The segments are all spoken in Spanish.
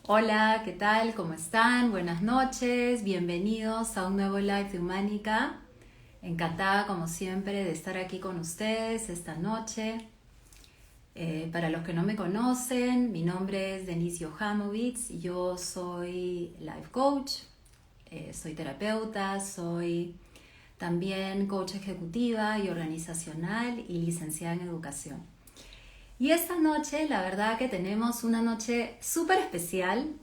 Hola, ¿qué tal? ¿Cómo están? Buenas noches, bienvenidos a un nuevo live de Humánica. Encantada, como siempre, de estar aquí con ustedes esta noche. Para los que no me conocen, mi nombre es Denise Johamovitz, yo soy life coach, soy terapeuta, soy también coach ejecutiva y organizacional y licenciada en educación. Y esta noche, la verdad que tenemos una noche súper especial,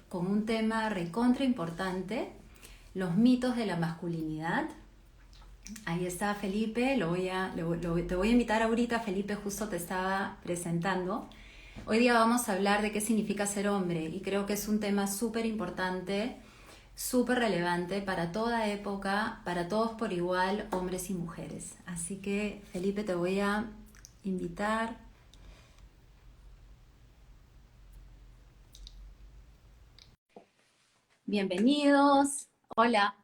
con un tema recontra importante, los mitos de la masculinidad. Ahí está Felipe, te voy a invitar ahorita, Felipe justo te estaba presentando. Hoy día vamos a hablar de qué significa ser hombre y creo que es un tema súper importante, súper relevante para toda época, para todos por igual, hombres y mujeres. Así que Felipe, te voy a invitar. Bienvenidos. Hola,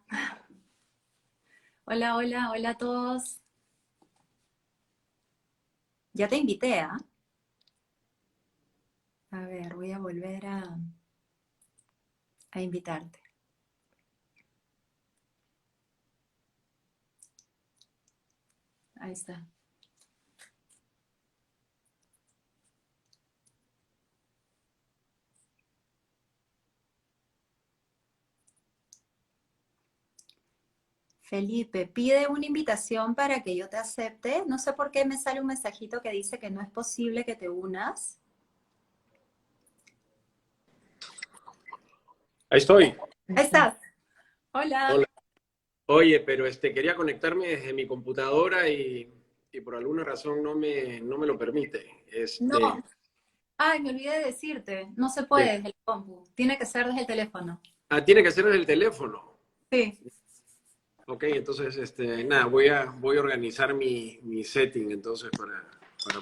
hola a todos. Ya te invité, ¿ah? A ver, voy a volver a invitarte. Ahí está. Felipe, pide una invitación para que yo te acepte. No sé por qué me sale un mensajito que dice que no es posible que te unas. Ahí estoy. Ahí estás. Hola. Hola. Oye, pero quería conectarme desde mi computadora y por alguna razón no me lo permite. No. Ay, me olvidé de decirte. No se puede De- desde el compu. Tiene que ser desde el teléfono. tiene que ser desde el teléfono. Sí. Ok, entonces, nada, voy a organizar mi setting entonces para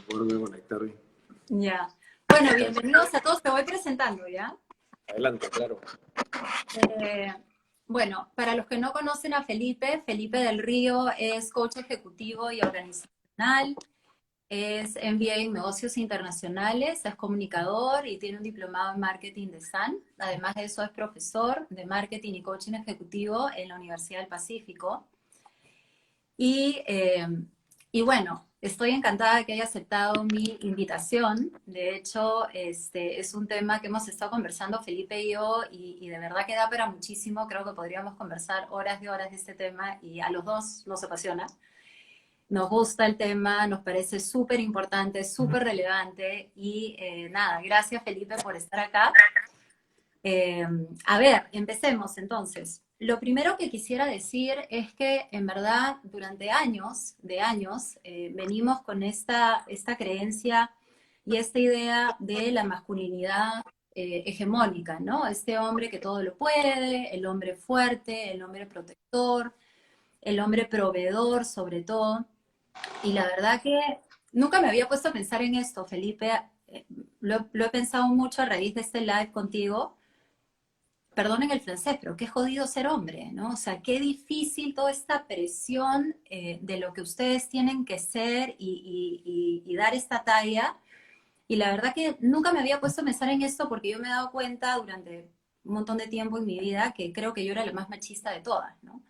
poderme conectar bien. Ya. Bueno, bienvenidos a todos. Te voy presentando, ¿ya? Adelante, claro. Eh, bueno, para los que no conocen a Felipe, Felipe del Río es coach ejecutivo y organizacional, es MBA en negocios internacionales, es comunicador y tiene un diplomado en marketing de SAN. Además de eso, es profesor de marketing y coaching ejecutivo en la Universidad del Pacífico. Y, eh, y bueno, estoy encantada de que haya aceptado mi invitación. De hecho, es un tema que hemos estado conversando Felipe y yo y de verdad que da para muchísimo. Creo que podríamos conversar horas de horas de este tema y a los dos nos apasiona. Nos gusta el tema, nos parece súper importante, súper relevante y nada, gracias Felipe por estar acá. Eh, a ver, empecemos entonces. Lo primero que quisiera decir es que en verdad durante años, venimos con esta creencia y esta idea de la masculinidad hegemónica, ¿no? Este hombre que todo lo puede, el hombre fuerte, el hombre protector, el hombre proveedor sobre todo. Y la verdad que nunca me había puesto a pensar en esto, Felipe. Lo he pensado mucho a raíz de este live contigo. Perdonen el francés, pero qué jodido ser hombre, ¿no? O sea, qué difícil toda esta presión de lo que ustedes tienen que ser y dar esta talla. Y la verdad que nunca me había puesto a pensar en esto porque yo me he dado cuenta durante un montón de tiempo en mi vida que creo que yo era la más machista de todas, ¿no?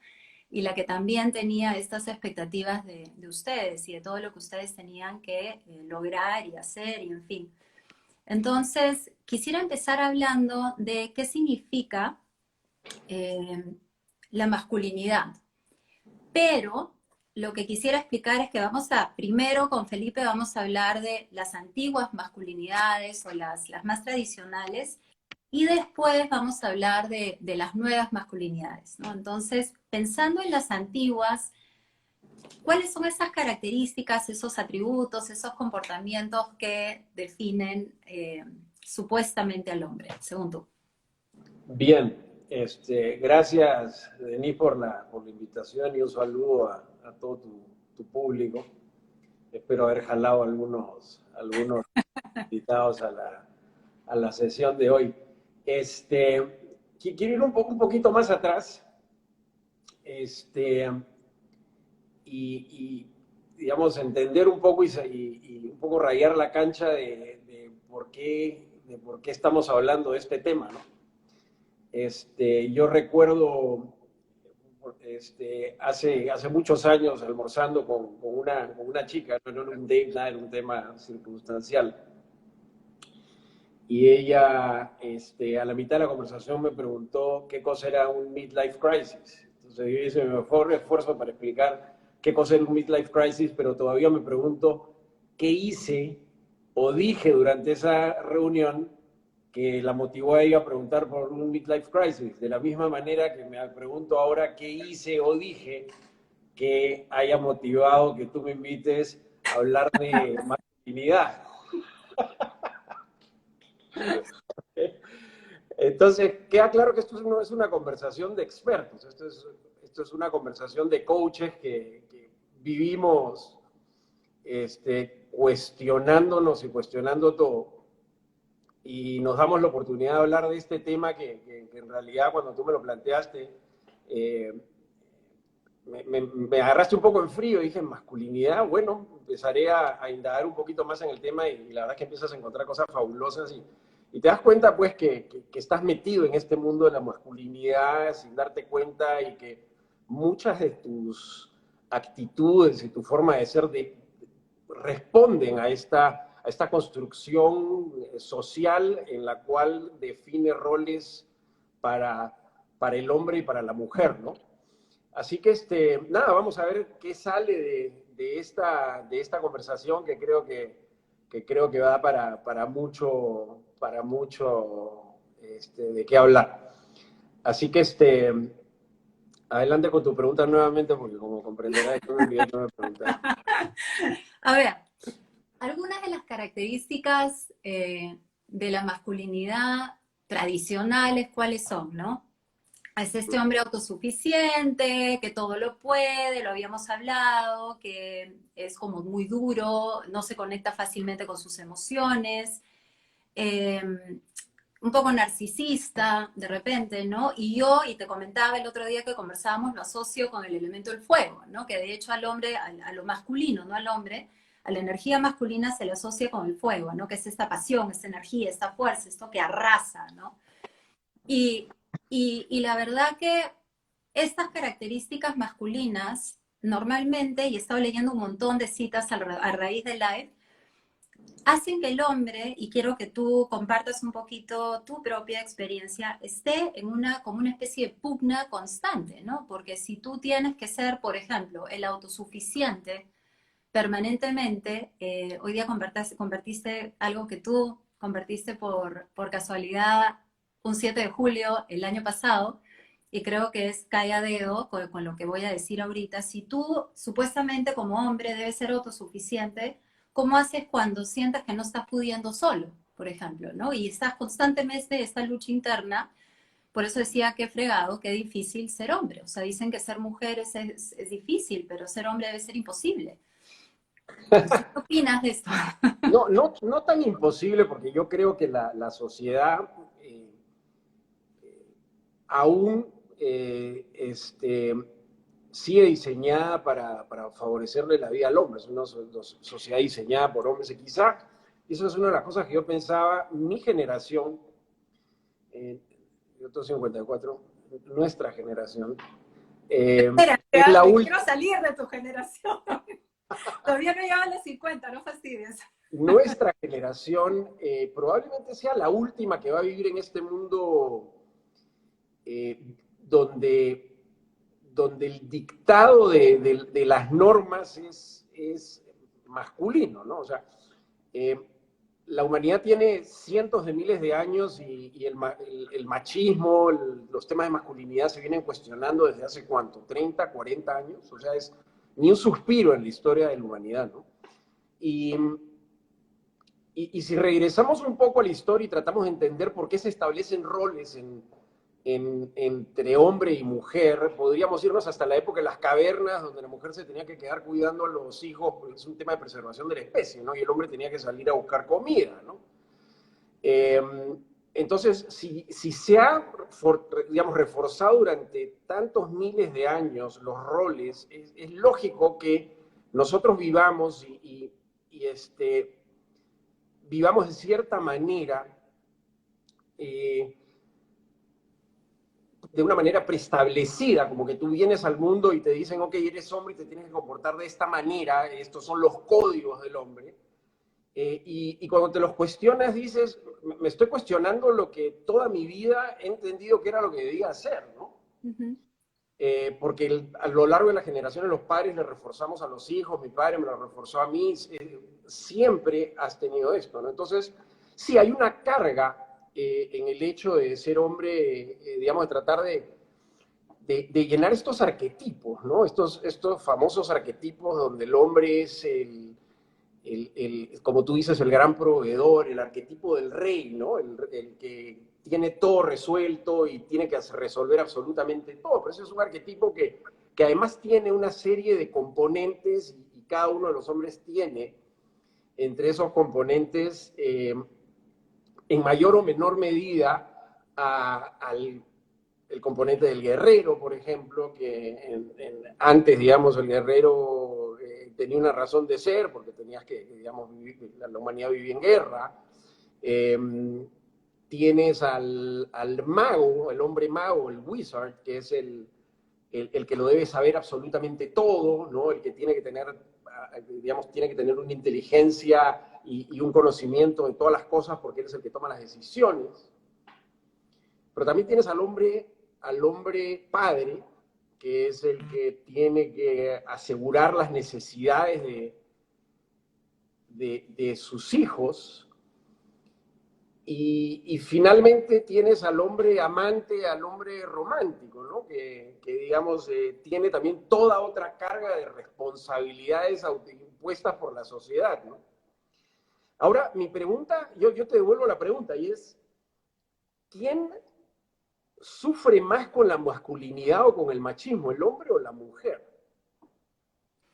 Y la que también tenía estas expectativas de ustedes y de todo lo que ustedes tenían que lograr y hacer y en fin. Entonces, quisiera empezar hablando de qué significa eh, la masculinidad. Pero lo que quisiera explicar es que primero con Felipe vamos a hablar de las antiguas masculinidades o las más tradicionales y después vamos a hablar de las nuevas masculinidades, ¿no? Entonces, pensando en las antiguas, ¿cuáles son esas características, esos atributos, esos comportamientos que definen supuestamente al hombre, según tú? Bien, gracias, Denis, por la invitación y un saludo a todo tu público. Espero haber jalado algunos invitados a la sesión de hoy. Quiero ir un poquito más atrás este, y, digamos, entender un poco y un poco rayar la cancha de por qué de por qué estamos hablando de este tema, ¿no? Yo recuerdo hace muchos años almorzando con una chica, no era un date, nada, era un tema circunstancial. Y ella, a la mitad de la conversación me preguntó qué cosa era un midlife crisis. Entonces yo hice mi mejor esfuerzo para explicar qué cosa era un midlife crisis, pero todavía me pregunto qué hice o dije durante esa reunión que la motivó a ella a preguntar por un midlife crisis. De la misma manera que me pregunto ahora qué hice o dije que haya motivado que tú me invites a hablar de masculinidad. Entonces, queda claro que esto no es una conversación de expertos, esto es una conversación de coaches que vivimos cuestionándonos y cuestionando todo. Y nos damos la oportunidad de hablar de este tema que en realidad cuando tú me lo planteaste, eh, me agarraste un poco en frío. Dije, masculinidad, bueno, empezaré a indagar un poquito más en el tema y la verdad es que empiezas a encontrar cosas fabulosas y te das cuenta pues que estás metido en este mundo de la masculinidad sin darte cuenta y que muchas de tus actitudes y tu forma de ser responden a esta construcción social en la cual define roles para el hombre y para la mujer, ¿no? Así que, nada, vamos a ver qué sale de esta conversación que creo que va para mucho de qué hablar. Así que, adelante con tu pregunta nuevamente, porque como comprenderás, yo me olvidé que me preguntaste. A ver, algunas de las características de la masculinidad tradicionales, ¿cuáles son, no? Es este hombre autosuficiente, que todo lo puede, lo habíamos hablado, que es como muy duro, no se conecta fácilmente con sus emociones, eh, un poco narcisista de repente, ¿no? Y te comentaba el otro día que conversábamos, lo asocio con el elemento del fuego, ¿no? Que de hecho al hombre, a lo masculino, no al hombre, a la energía masculina se le asocia con el fuego, ¿no? Que es esta pasión, esta energía, esta fuerza, esto que arrasa, ¿no? Y, y la verdad que estas características masculinas, normalmente, y he estado leyendo un montón de citas a raíz del live, hacen que el hombre, y quiero que tú compartas un poquito tu propia experiencia, esté en como una especie de pugna constante, ¿no? Porque si tú tienes que ser, por ejemplo, el autosuficiente permanentemente, hoy día compartiste algo que tú compartiste por casualidad un 7 de julio el año pasado, y creo que cae a dedo con lo que voy a decir ahorita. Si tú supuestamente como hombre debes ser autosuficiente, ¿cómo haces cuando sientas que no estás pudiendo solo, por ejemplo, ¿no? Y estás constantemente en esta lucha interna. Por eso decía que fregado, qué difícil ser hombre. O sea, dicen que ser mujer es difícil, pero ser hombre debe ser imposible. ¿Qué opinas de esto? No tan imposible, porque yo creo que la sociedad aún sigue diseñada para favorecerle la vida al hombre. Es una sociedad diseñada por hombres y quizá eso es una de las cosas que yo pensaba, mi generación, yo tengo 54, nuestra generación, Espera, es la quiero salir de tu generación. Todavía no llegan los 50, no fastidies. Nuestra generación probablemente sea la última que va a vivir en este mundo donde, donde el dictado de las normas es masculino, ¿no? O sea, la humanidad tiene cientos de miles de años y el machismo, los temas de masculinidad se vienen cuestionando desde hace ¿cuánto? ¿30, 40 años? O sea, es ni un suspiro en la historia de la humanidad, ¿no? Y si regresamos un poco a la historia y tratamos de entender por qué se establecen roles entre hombre y mujer, podríamos irnos hasta la época de las cavernas, donde la mujer se tenía que quedar cuidando a los hijos, porque es un tema de preservación de la especie, ¿no? Y el hombre tenía que salir a buscar comida, ¿no? Entonces, si se ha, digamos, reforzado durante tantos miles de años los roles, es lógico que nosotros vivamos vivamos de cierta manera de una manera preestablecida, como que tú vienes al mundo y te dicen, ok, eres hombre y te tienes que comportar de esta manera, estos son los códigos del hombre. Y cuando te los cuestionas, dices, me estoy cuestionando lo que toda mi vida he entendido que era lo que debía hacer, ¿no? Ujú. Porque a lo largo de las generaciones los padres le reforzamos a los hijos, mi padre me lo reforzó a mí, siempre has tenido esto, ¿no? Entonces, sí, hay una carga en el hecho de ser hombre, digamos, de tratar de llenar estos arquetipos, ¿no? Estos famosos arquetipos donde el hombre es como tú dices, el gran proveedor, el arquetipo del rey, ¿no? El que tiene todo resuelto y tiene que resolver absolutamente todo. Pero ese es un arquetipo que además tiene una serie de componentes y cada uno de los hombres tiene entre esos componentes, en mayor o menor medida, al el componente del guerrero, por ejemplo, que antes, digamos, el guerrero tenía una razón de ser, porque tenías que, digamos, la humanidad vivía en guerra. Eh, Tienes al mago, el hombre mago, el wizard, que es el que lo debe saber absolutamente todo, ¿no? El que tiene que tener, digamos, tiene que tener una inteligencia y un conocimiento de todas las cosas porque él es el que toma las decisiones. Pero también tienes al hombre padre, que es el que tiene que asegurar las necesidades de sus hijos. Y finalmente tienes al hombre amante, al hombre romántico, ¿no? Que digamos, tiene también toda otra carga de responsabilidades impuestas por la sociedad, ¿no? Ahora, mi pregunta, yo te devuelvo la pregunta, y es, ¿quién sufre más con la masculinidad o con el machismo, el hombre o la mujer?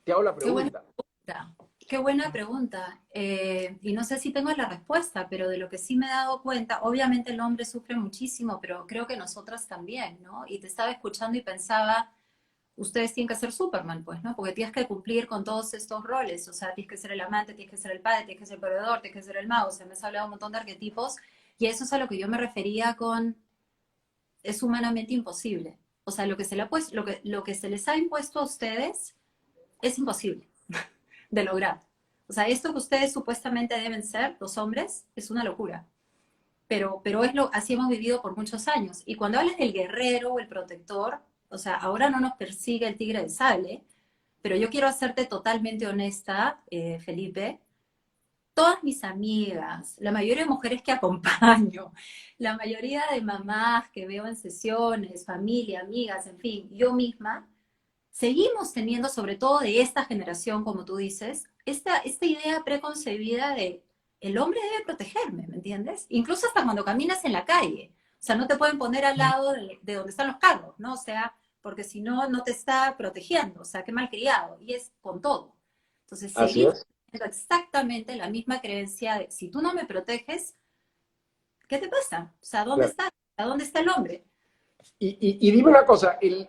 Te hago la Qué buena pregunta. pregunta. Qué buena pregunta. Y no sé si tengo la respuesta, pero de lo que sí me he dado cuenta, obviamente el hombre sufre muchísimo, pero creo que nosotras también, ¿no? Y te estaba escuchando y pensaba, ustedes tienen que ser Superman, pues, ¿no? Porque tienes que cumplir con todos estos roles, o sea, tienes que ser el amante, tienes que ser el padre, tienes que ser el proveedor, tienes que ser el mago, o sea, me has hablado un montón de arquetipos, y eso es a lo que yo me refería con, es humanamente imposible. O sea, lo que se le ha puesto, lo que se les ha impuesto a ustedes es imposible de lograr. O sea, esto que ustedes supuestamente deben ser, los hombres, es una locura. Pero así hemos vivido por muchos años. Y cuando hablas del guerrero o el protector, o sea, ahora no nos persigue el tigre de sable, pero yo quiero hacerte totalmente honesta, Felipe. Todas mis amigas, la mayoría de mujeres que acompaño, la mayoría de mamás que veo en sesiones, familia, amigas, en fin, yo misma, seguimos teniendo, sobre todo de esta generación, como tú dices, esta idea preconcebida de el hombre debe protegerme, ¿me entiendes? Incluso hasta cuando caminas en la calle. O sea, no te pueden poner al lado de donde están los carros, ¿no? O sea, porque si no, no te está protegiendo. O sea, qué malcriado. Y es con todo. Entonces, Así seguimos es. teniendo exactamente la misma creencia de si tú no me proteges, ¿qué te pasa? O sea, ¿dónde Claro. está? ¿A dónde está el hombre? Y dime una cosa, el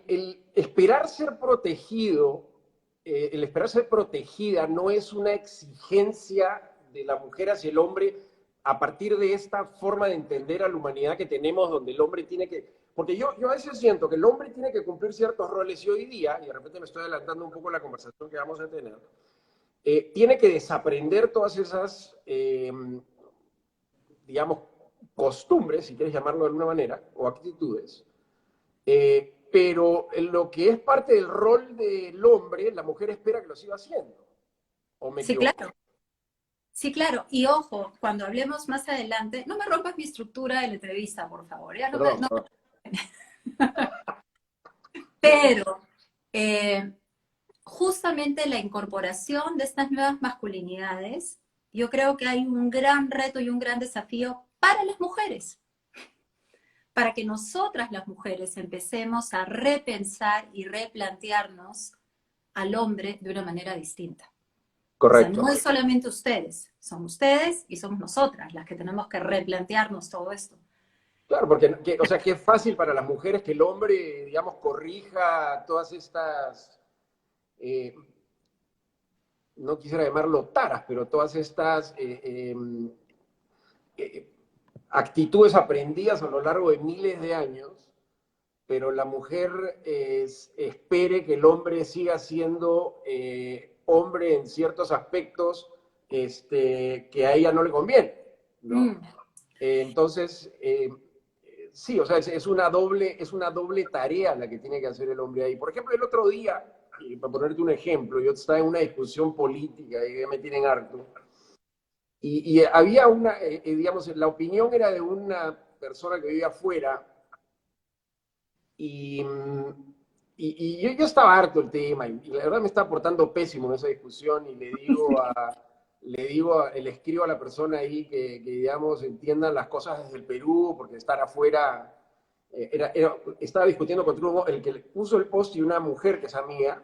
esperar ser protegido, el esperar ser protegida no es una exigencia de la mujer hacia el hombre a partir de esta forma de entender a la humanidad que tenemos, donde el hombre tiene que... Porque yo a veces siento que el hombre tiene que cumplir ciertos roles y hoy día, y de repente me estoy adelantando un poco la conversación que vamos a tener, tiene que desaprender todas esas, digamos, costumbres, si quieres llamarlo de alguna manera, o actitudes, pero en lo que es parte del rol del hombre, la mujer espera que lo siga haciendo. ¿O me Sí, equivoco? claro. Sí, claro. Y ojo, cuando hablemos más adelante, no me rompas mi estructura de la entrevista, por favor. Ya no me, Perdón, no. perdón. Pero justamente la incorporación de estas nuevas masculinidades, yo creo que hay un gran reto y un gran desafío para las mujeres, para que nosotras las mujeres empecemos a repensar y replantearnos al hombre de una manera distinta. O sea, Correcto. no es solamente ustedes, son ustedes y somos nosotras las que tenemos que replantearnos todo esto. Claro, porque, o sea, que es fácil para las mujeres que el hombre, digamos, corrija todas estas, eh, no quisiera llamarlo taras, pero todas estas actitudes aprendidas a lo largo de miles de años, pero la mujer espere que el hombre siga siendo hombre en ciertos aspectos que a ella no le conviene, ¿no? Mm, Entonces, sí, o sea, es una doble tarea la que tiene que hacer el hombre ahí. Por ejemplo, el otro día, y para ponerte un ejemplo, yo estaba en una discusión política y ya me tienen harto, y había una, digamos, la opinión era de una persona que vive afuera, y, yo estaba harto del tema, y la verdad me está portando pésimo en esa discusión, y le escribo a la persona ahí digamos, entiendan las cosas desde el Perú, porque estar afuera, estaba discutiendo contra el que puso el post y una mujer que es amiga,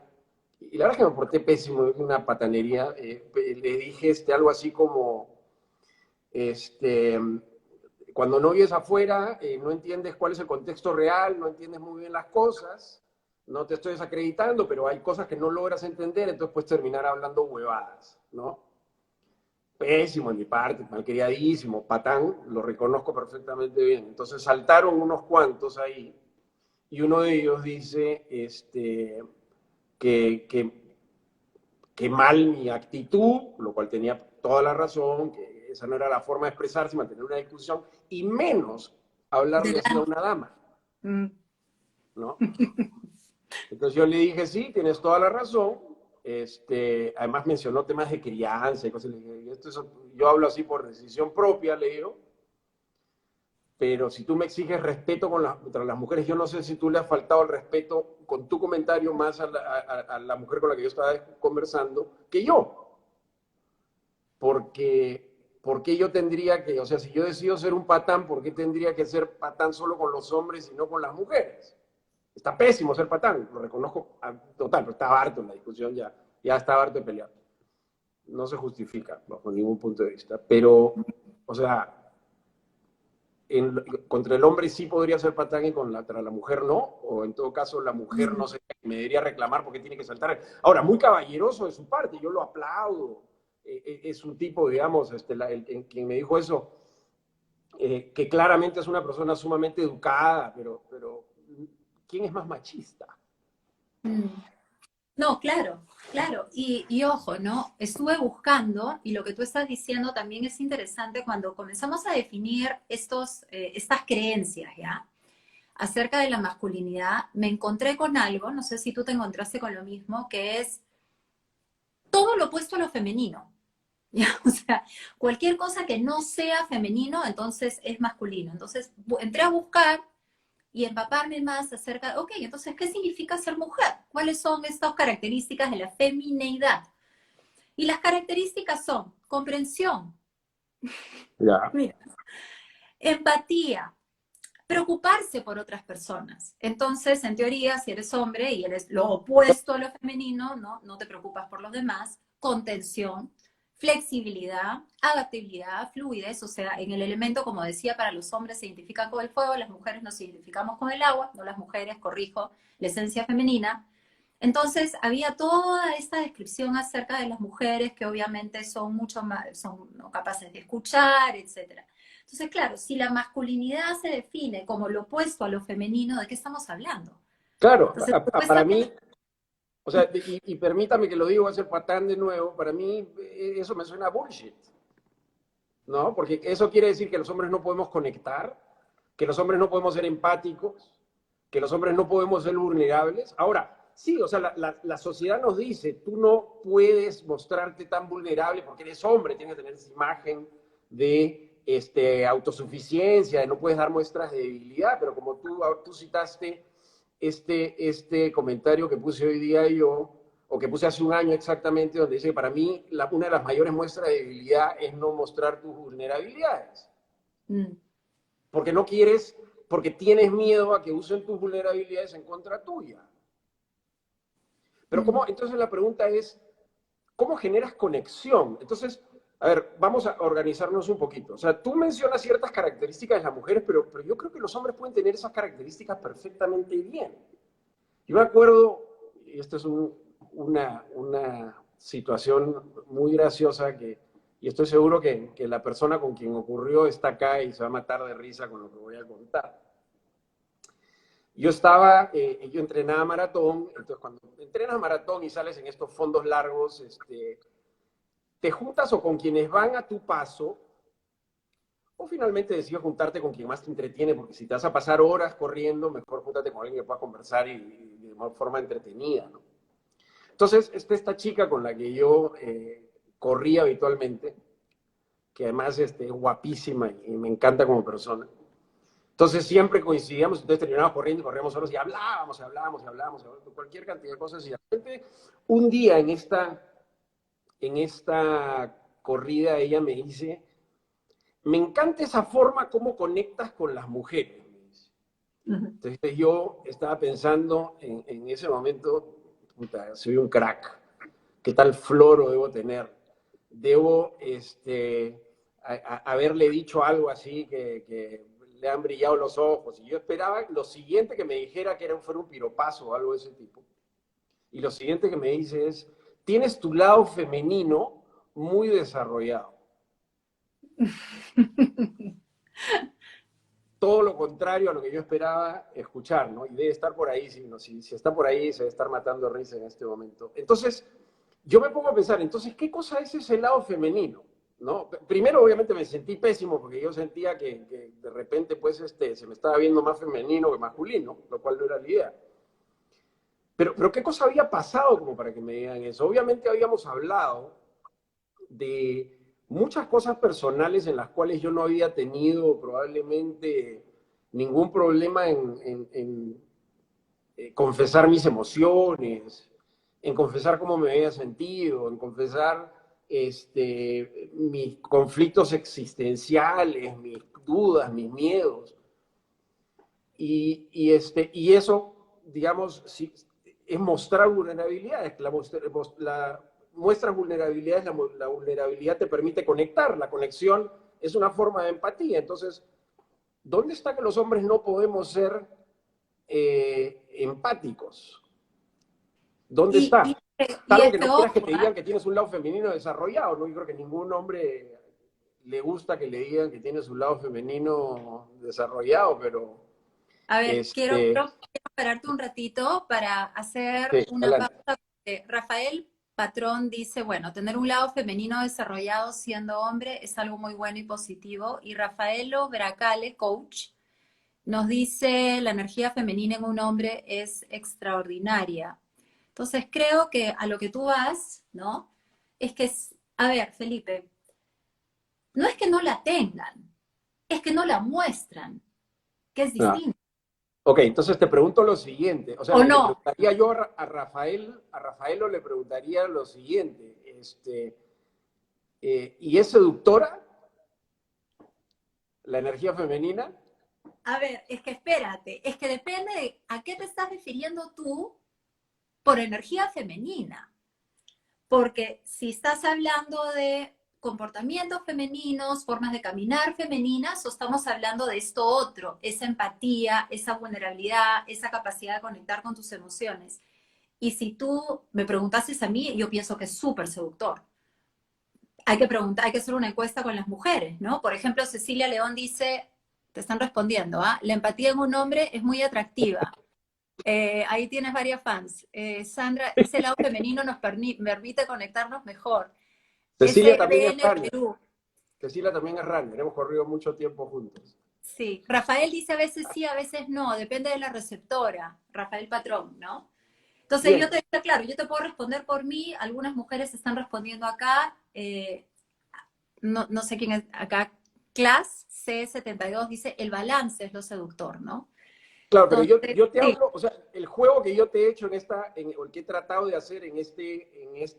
y la verdad es que me porté pésimo, una patanería, le dije algo así como, este, cuando no vives afuera, no entiendes cuál es el contexto real, no entiendes muy bien las cosas, no te estoy desacreditando, pero hay cosas que no logras entender, entonces puedes terminar hablando huevadas, ¿no? Pésimo en mi parte, malcriadísimo, patán, lo reconozco perfectamente bien. Entonces saltaron unos cuantos ahí, y uno de ellos dice que, que, que mal mi actitud, lo cual tenía toda la razón, que esa no era la forma de expresarse, mantener una discusión, y menos hablarle así a delante. una dama, Mm. ¿no? Entonces yo le dije, sí, tienes toda la razón. Además mencionó temas de crianza y cosas. Le dije, yo hablo así por decisión propia, le digo, pero si tú me exiges respeto contra las mujeres, yo no sé si tú le has faltado el respeto con tu comentario más a la mujer con la que yo estaba conversando que yo. Porque yo tendría que, o sea, si yo decido ser un patán, ¿por qué tendría que ser patán solo con los hombres y no con las mujeres? Está pésimo ser patán, lo reconozco total, pero estaba harto en la discusión ya estaba harto de pelear. No se justifica bajo ningún punto de vista, pero, o sea, contra el hombre sí podría ser patán y contra la mujer no, o en todo caso la mujer no sé, me debería reclamar porque tiene que saltar. Ahora, muy caballeroso de su parte, yo lo aplaudo. Es un tipo, digamos, quien me dijo eso, que claramente es una persona sumamente educada, pero ¿quién es más machista? Mm. No, claro, claro. Y ojo, ¿no? Estuve buscando y lo que tú estás diciendo también es interesante cuando comenzamos a definir estas creencias, ¿ya? Acerca de la masculinidad, me encontré con algo, no sé si tú te encontraste con lo mismo, que es todo lo opuesto a lo femenino. ¿Ya? O sea, cualquier cosa que no sea femenino, entonces es masculino. Entonces entré a buscar y empaparme más acerca, ok, entonces, ¿qué significa ser mujer? ¿Cuáles son estas características de la femineidad? Y las características son comprensión, Ya. mira, empatía, preocuparse por otras personas. Entonces, en teoría, si eres hombre y eres lo opuesto a lo femenino, ¿no? No te preocupas por los demás, contención, flexibilidad, adaptabilidad, fluidez, o sea, en el elemento, como decía, para los hombres se identifican con el fuego, las mujeres nos identificamos con el agua, no las mujeres, corrijo, la esencia femenina. Entonces, había toda esta descripción acerca de las mujeres que obviamente son mucho más, son ¿no? capaces de escuchar, etcétera. Entonces, claro, si la masculinidad se define como lo opuesto a lo femenino, ¿de qué estamos hablando? Claro, Entonces, para supuestamente, mí, o sea, y permítame que lo diga, voy a ser patán de nuevo, para mí eso me suena a bullshit, ¿no? Porque eso quiere decir que los hombres no podemos conectar, que los hombres no podemos ser empáticos, que los hombres no podemos ser vulnerables. Ahora, sí, o sea, la sociedad nos dice, tú no puedes mostrarte tan vulnerable porque eres hombre, tienes que tener esa imagen de autosuficiencia, no puedes dar muestras de debilidad, pero como tú citaste comentario que puse hoy día yo, o que puse hace un año exactamente, donde dice que para mí una de las mayores muestras de debilidad es no mostrar tus vulnerabilidades. mm, Porque no quieres, porque tienes miedo a que usen tus vulnerabilidades en contra tuya. Pero mm, ¿cómo? Entonces la pregunta es, ¿cómo generas conexión? Entonces, a ver, vamos a organizarnos un poquito. O sea, tú mencionas ciertas características de las mujeres, pero yo creo que los hombres pueden tener esas características perfectamente bien. Yo me acuerdo, y esta es una situación muy graciosa, y estoy seguro que la persona con quien ocurrió está acá y se va a matar de risa con lo que voy a contar. Yo entrenaba maratón, entonces cuando entrenas maratón y sales en estos fondos largos, te juntas o con quienes van a tu paso, o finalmente decides juntarte con quien más te entretiene, porque si te vas a pasar horas corriendo, mejor júntate con alguien que pueda conversar y de forma entretenida, ¿no? Entonces, esta chica con la que yo corría habitualmente, que además es guapísima y me encanta como persona. Entonces siempre coincidíamos, entonces terminábamos corriendo y corríamos solos y hablábamos, cualquier cantidad de cosas. Y de repente, un día en esta corrida, ella me dice, me encanta esa forma como conectas con las mujeres. Entonces yo estaba pensando en ese momento, puta, soy un crack, ¿qué tal floro debo tener? Debo haberle dicho algo así que le han brillado los ojos. Y yo esperaba lo siguiente que me dijera que fuera un piropazo o algo de ese tipo. Y lo siguiente que me dice es, tienes tu lado femenino muy desarrollado. Todo lo contrario a lo que yo esperaba escuchar, ¿no? Y debe estar por ahí, si está por ahí, se debe estar matando risa en este momento. Entonces, yo me pongo a pensar, entonces, ¿qué cosa es ese lado femenino? ¿No? Primero, obviamente, me sentí pésimo porque yo sentía que de repente, pues, se me estaba viendo más femenino que masculino, lo cual no era la idea. Pero ¿qué cosa había pasado como para que me digan eso? Obviamente habíamos hablado de muchas cosas personales en las cuales yo no había tenido probablemente ningún problema en confesar mis emociones, en confesar cómo me había sentido, en confesar mis conflictos existenciales, mis dudas, mis miedos. Y eso, digamos, sí, es mostrar vulnerabilidades. Muestras vulnerabilidades, la vulnerabilidad te permite conectar. La conexión es una forma de empatía. Entonces, ¿dónde está que los hombres no podemos ser empáticos? ¿Dónde Y, está? y, y Salvo es que que, no quieras que ojo, te digan que tienes un lado femenino desarrollado, ¿no? Yo creo que ningún hombre le gusta que le digan que tiene su lado femenino desarrollado, pero a ver, este, quiero pararte un ratito para hacer sí, una adelante. pausa. Rafael Patrón dice, bueno, tener un lado femenino desarrollado siendo hombre es algo muy bueno y positivo. Y Rafaelo Bracale, coach, nos dice, la energía femenina en un hombre es extraordinaria. Entonces creo que a lo que tú vas, ¿no? Es que, a ver, Felipe, no es que no la tengan, es que no la muestran, que es Ah, distinto. ok, entonces te pregunto lo siguiente, o sea, ¿O le no? preguntaría yo a Rafaelo le preguntaría lo siguiente, ¿y es seductora la energía femenina? A ver, es que espérate, es que depende de a qué te estás refiriendo tú por energía femenina. Porque si estás hablando de comportamientos femeninos, formas de caminar femeninas, o estamos hablando de esto otro, esa empatía, esa vulnerabilidad, esa capacidad de conectar con tus emociones. Y si tú me preguntases a mí, yo pienso que es súper seductor. Hay que preguntar, hay que hacer una encuesta con las mujeres, ¿no? Por ejemplo, Cecilia León dice, te están respondiendo, ¿ah? La empatía en un hombre es muy atractiva. Ahí tienes varias fans. Sandra, ese lado femenino nos permite conectarnos mejor. Cecilia también es SBN runner, Perú. Cecilia también es runner, hemos corrido mucho tiempo juntos. Sí. Rafael dice a veces sí, a veces no. Depende de la receptora. Rafael Patrón, ¿no? Entonces yo Bien, te digo, claro, yo te puedo responder por mí. Algunas mujeres están respondiendo acá. No sé quién es acá. Class C72 dice, el balance es lo seductor, ¿no? claro, pero Entonces, yo te sí. hablo, o sea, el juego que yo te he hecho o el que he tratado de hacer en este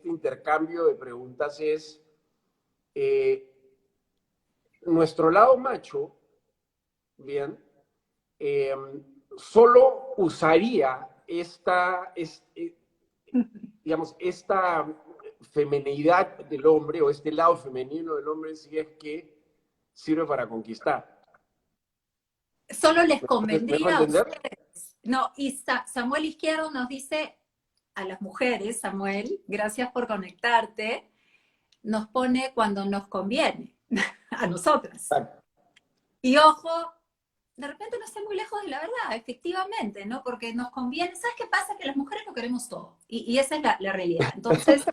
intercambio de preguntas es, eh, nuestro lado macho, bien, eh, solo usaría digamos, esta femenidad del hombre o este lado femenino del hombre si es que sirve para conquistar. Solo les ¿Me dejo convendría a entender? ustedes. No, y Samuel Izquierdo nos dice a las mujeres, Samuel, gracias por conectarte. nos pone cuando nos conviene, a nosotras. Exacto. Y ojo, de repente no está muy lejos de la verdad, efectivamente, ¿no? Porque nos conviene. ¿Sabes qué pasa? Que las mujeres lo queremos todo. Y esa es la realidad. Entonces,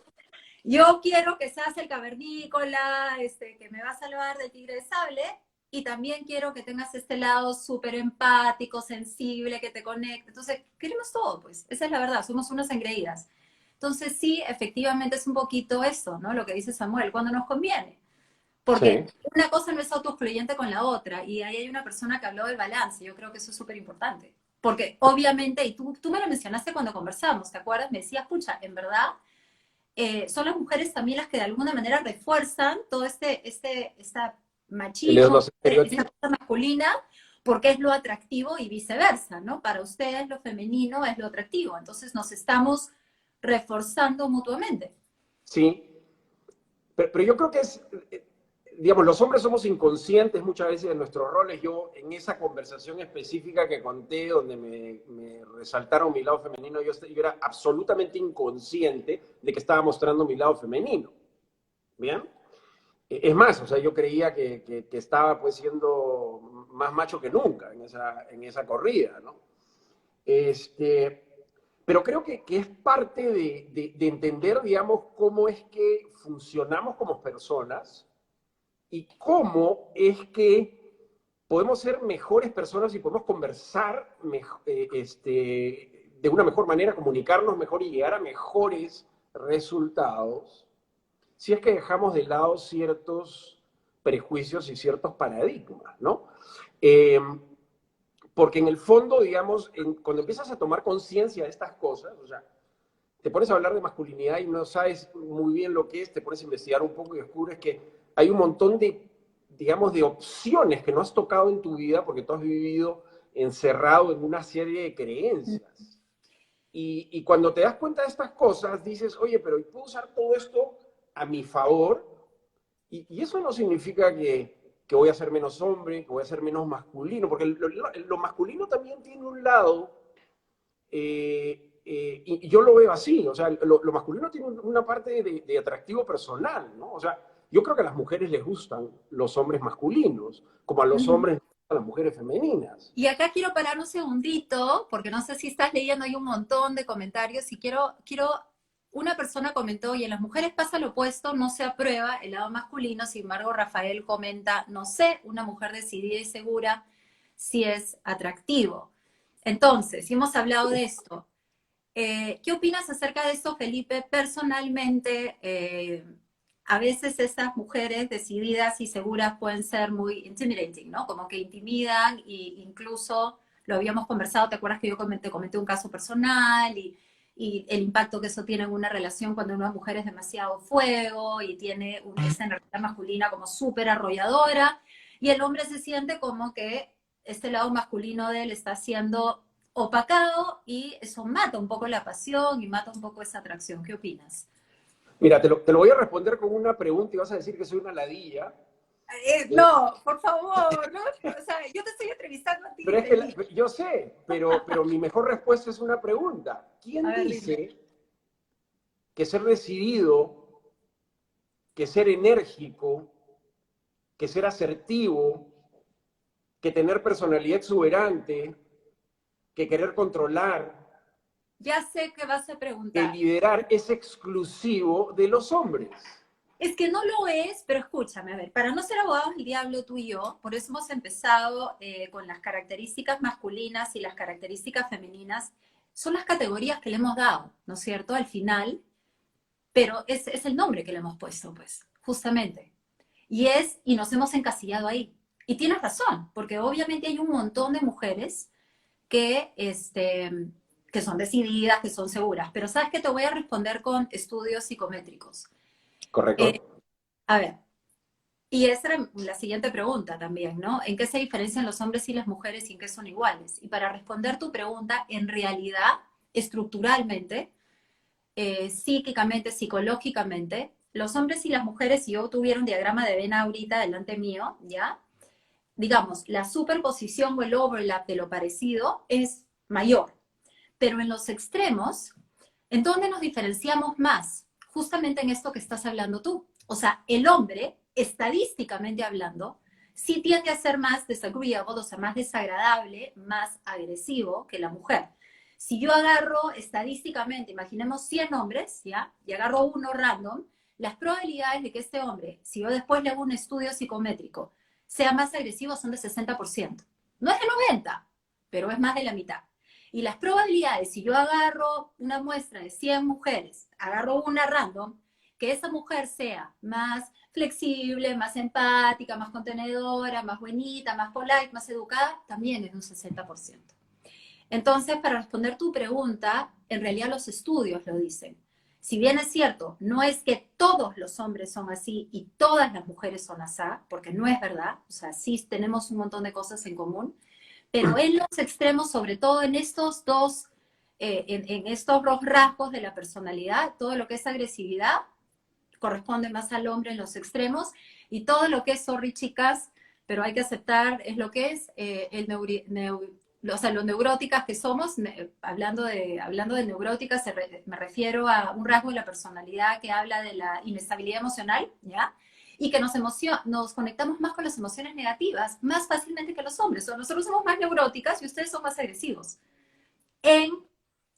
yo quiero que seas el cavernícola, que me va a salvar del tigre de sable, y también quiero que tengas este lado súper empático, sensible, que te conecte. Entonces, queremos todo, pues. Esa es la verdad, somos unas engreídas. Entonces, sí, efectivamente es un poquito eso, ¿no? Lo que dice Samuel, cuando nos conviene. Porque Sí. una cosa no es autoexcluyente con la otra, y ahí hay una persona que habló del balance, yo creo que eso es súper importante. Porque obviamente, y tú me lo mencionaste cuando conversamos, ¿te acuerdas? Me decías, pucha, en verdad, son las mujeres también las que de alguna manera refuerzan todo esta machismo, Los esta estereotipos. cosa masculina, porque es lo atractivo y viceversa, ¿no? Para ustedes lo femenino es lo atractivo, entonces nos estamos reforzando mutuamente. Sí, pero yo creo que es, digamos, los hombres somos inconscientes muchas veces de nuestros roles. Yo, en esa conversación específica que conté, donde me resaltaron mi lado femenino, yo era absolutamente inconsciente de que estaba mostrando mi lado femenino. ¿Bien? Es más, o sea, yo creía que estaba pues siendo más macho que nunca en esa corrida, ¿no? Este, pero creo que es parte de entender, digamos, cómo es que funcionamos como personas y cómo es que podemos ser mejores personas y podemos conversar de una mejor manera, comunicarnos mejor y llegar a mejores resultados si es que dejamos de lado ciertos prejuicios y ciertos paradigmas, ¿no? Eh, porque en el fondo, digamos, cuando empiezas a tomar conciencia de estas cosas, o sea, te pones a hablar de masculinidad y no sabes muy bien lo que es, te pones a investigar un poco y descubres que hay un montón de, digamos, de opciones que no has tocado en tu vida porque tú has vivido encerrado en una serie de creencias. Y cuando te das cuenta de estas cosas, dices, oye, pero puedo usar todo esto a mi favor. Y eso no significa que voy a ser menos hombre, que voy a ser menos masculino, porque lo masculino también tiene un lado, y yo lo veo así, o sea, lo masculino tiene una parte de atractivo personal, ¿no? O sea, yo creo que a las mujeres les gustan los hombres masculinos, como a los hombres les gustan las mujeres femeninas. Y acá quiero parar un segundito, porque no sé si estás leyendo, hay un montón de comentarios y una persona comentó, y en las mujeres pasa lo opuesto, no se aprueba el lado masculino, sin embargo Rafael comenta, no sé, una mujer decidida y segura si es atractivo. Entonces, si hemos hablado de esto, ¿qué opinas acerca de esto, Felipe? Personalmente, a veces estas mujeres decididas y seguras pueden ser muy intimidating, ¿no? Como que intimidan e incluso lo habíamos conversado, ¿te acuerdas que yo comenté un caso personal y el impacto que eso tiene en una relación cuando una mujer es demasiado fuego y tiene esa energía masculina como súper arrolladora y el hombre se siente como que este lado masculino de él está siendo opacado y eso mata un poco la pasión y mata un poco esa atracción. ¿Qué opinas? Mira, te lo voy a responder con una pregunta y vas a decir que soy una ladilla. No, por favor, no, o sea, yo te estoy entrevistando a ti, Pero es que Felipe. yo sé, pero mi mejor respuesta es una pregunta. A ¿Quién ver, dime. dice que ser decidido, que ser enérgico, que ser asertivo, que tener personalidad exuberante, que querer controlar, Ya sé que vas a que preguntar. liderar es exclusivo de los hombres? Es que no lo es, pero escúchame, a ver, para no ser abogados del diablo tú y yo, por eso hemos empezado con las características masculinas y las características femeninas, son las categorías que le hemos dado, ¿no es cierto? Al final, pero es el nombre que le hemos puesto, pues, justamente. Y nos hemos encasillado ahí. Y tienes razón, porque obviamente hay un montón de mujeres que, que son decididas, que son seguras, pero sabes que te voy a responder con estudios psicométricos. ¿Correcto? Eh, a ver, y esa era la siguiente pregunta también, ¿no? ¿En qué se diferencian los hombres y las mujeres y en qué son iguales? Y para responder tu pregunta, en realidad, estructuralmente, psíquicamente, psicológicamente, los hombres y las mujeres, si yo tuviera un diagrama de Venn ahorita delante mío, ¿ya? Digamos, la superposición o el overlap de lo parecido es mayor. Pero en los extremos, ¿en dónde nos diferenciamos más? Justamente en esto que estás hablando tú, O sea, el hombre, estadísticamente hablando, sí tiende a ser más disagreeable, o sea, más desagradable, más agresivo que la mujer. Si yo agarro estadísticamente, imaginemos 100 hombres, ¿ya? Y agarro uno random, las probabilidades de que este hombre, si yo después le hago un estudio psicométrico, sea más agresivo son de 60%. No es de 90, pero es más de la mitad. Y las probabilidades, si yo agarro una muestra de 100 mujeres, agarro una random, que esa mujer sea más flexible, más empática, más contenedora, más bonita, más polite, más educada, también es de un 60%. Entonces, para responder tu pregunta, en realidad los estudios lo dicen. Si bien es cierto, no es que todos los hombres son así y todas las mujeres son así, porque no es verdad, o sea, sí tenemos un montón de cosas en común, pero en los extremos, sobre todo en estos dos, en estos dos rasgos de la personalidad, todo lo que es agresividad corresponde más al hombre en los extremos, y todo lo que es, sorry chicas, pero hay que aceptar, es lo que es, o sea, lo neuróticas que somos, hablando de neuróticas, me refiero a un rasgo de la personalidad que habla de la inestabilidad emocional, ¿ya? Y que nos conectamos más con las emociones negativas, más fácilmente que los hombres. O nosotros somos más neuróticas y ustedes son más agresivos. En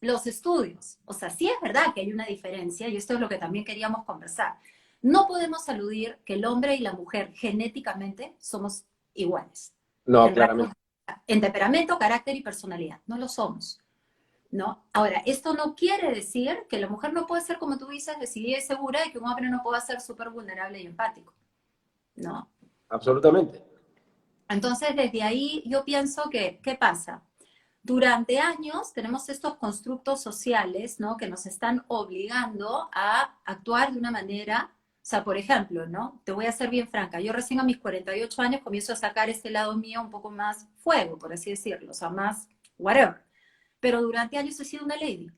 los estudios, o sea, sí es verdad que hay una diferencia, y esto es lo que también queríamos conversar. No podemos aludir que el hombre y la mujer genéticamente somos iguales. No, En claramente. en temperamento, carácter y personalidad. No lo somos, ¿no? Ahora, esto no quiere decir que la mujer no puede ser, como tú dices, decidida y segura, y que un hombre no pueda ser súper vulnerable y empático, ¿no? Absolutamente. Entonces, desde ahí yo pienso que, ¿qué pasa? Durante años tenemos estos constructos sociales, ¿no? Que nos están obligando a actuar de una manera, o sea, por ejemplo, ¿no? Te voy a ser bien franca, yo recién a mis 48 años comienzo a sacar este lado mío un poco más fuego, por así decirlo, o sea, más whatever. Pero durante años he sido una lady,